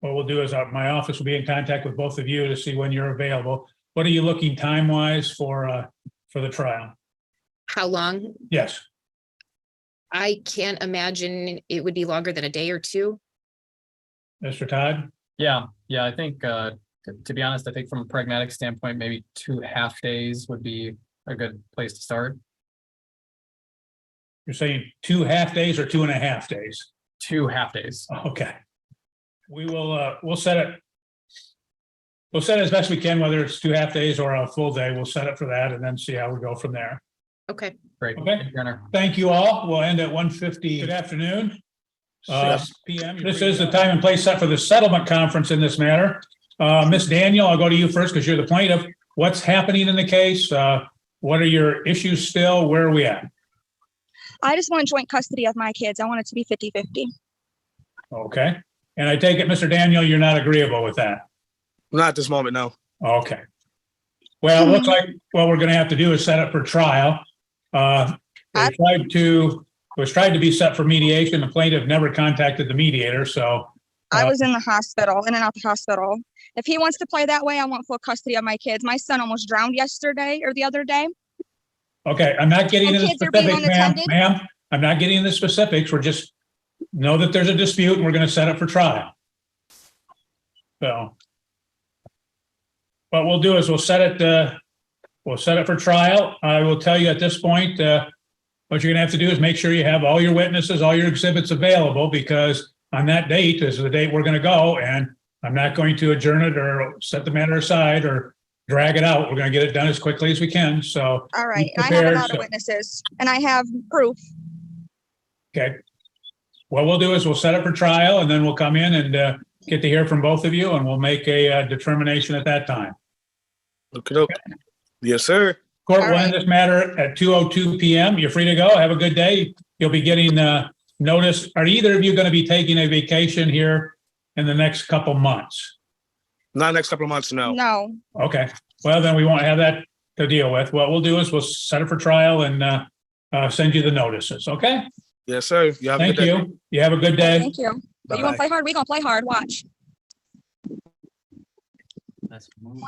What we'll do is my office will be in contact with both of you to see when you're available. What are you looking time-wise for the trial? How long? Yes. I can't imagine it would be longer than a day or two. Mr. Todd? Yeah, I think, to be honest, I think from a pragmatic standpoint, maybe 2 half days would be a good place to start. You're saying 2 half days or 2.5 days? 2 half days. Okay. We will, we'll set it as best we can, whether it's 2 half days or a full day. We'll set it for that and then see how we go from there. Okay. Great. Okay. Your Honor. Thank you all. We'll end at 1:50. Good afternoon. 6 p.m. This is the time and place set for the settlement conference in this matter. Ms. Daniel, I'll go to you first because you're the plaintiff. What's happening in the case? What are your issues still? Where are we at? I just want joint custody of my kids. I want it to be 50-50. Okay. And I take it, Mr. Daniel, you're not agreeable with that? Not at this moment, no. Okay. Well, it looks like what we're going to have to do is set up for trial. It was tried to be set for mediation. The plaintiff never contacted the mediator, so. I was in the hospital, in and out the hospital. If he wants to play that way, I want full custody of my kids. My son almost drowned yesterday or the other day. Okay, I'm not getting into the specifics, ma'am. I'm not getting into the specifics. We're just know that there's a dispute and we're going to set it for trial. So what we'll do is we'll set it for trial. I will tell you at this point, what you're going to have to do is make sure you have all your witnesses, all your exhibits available, because on that date is the date we're going to go, and I'm not going to adjourn it or set the matter aside or drag it out. We're going to get it done as quickly as we can. So. All right. I have a lot of witnesses and I have proof. Okay. What we'll do is we'll set it for trial and then we'll come in and get to hear from both of you and we'll make a determination at that time. Okay. Yes, sir. Court will end this matter at 2:02 p.m. You're free to go. Have a good day. You'll be getting notice. Are either of you going to be taking a vacation here in the next couple months? Not next couple of months, no. No. Okay. Well, then we won't have that to deal with. What we'll do is we'll set it for trial and send you the notices. Okay? Yes, sir. You have a good day. Thank you. You have a good day. Thank you. You want to play hard? We're going to play hard. Watch. Let's move.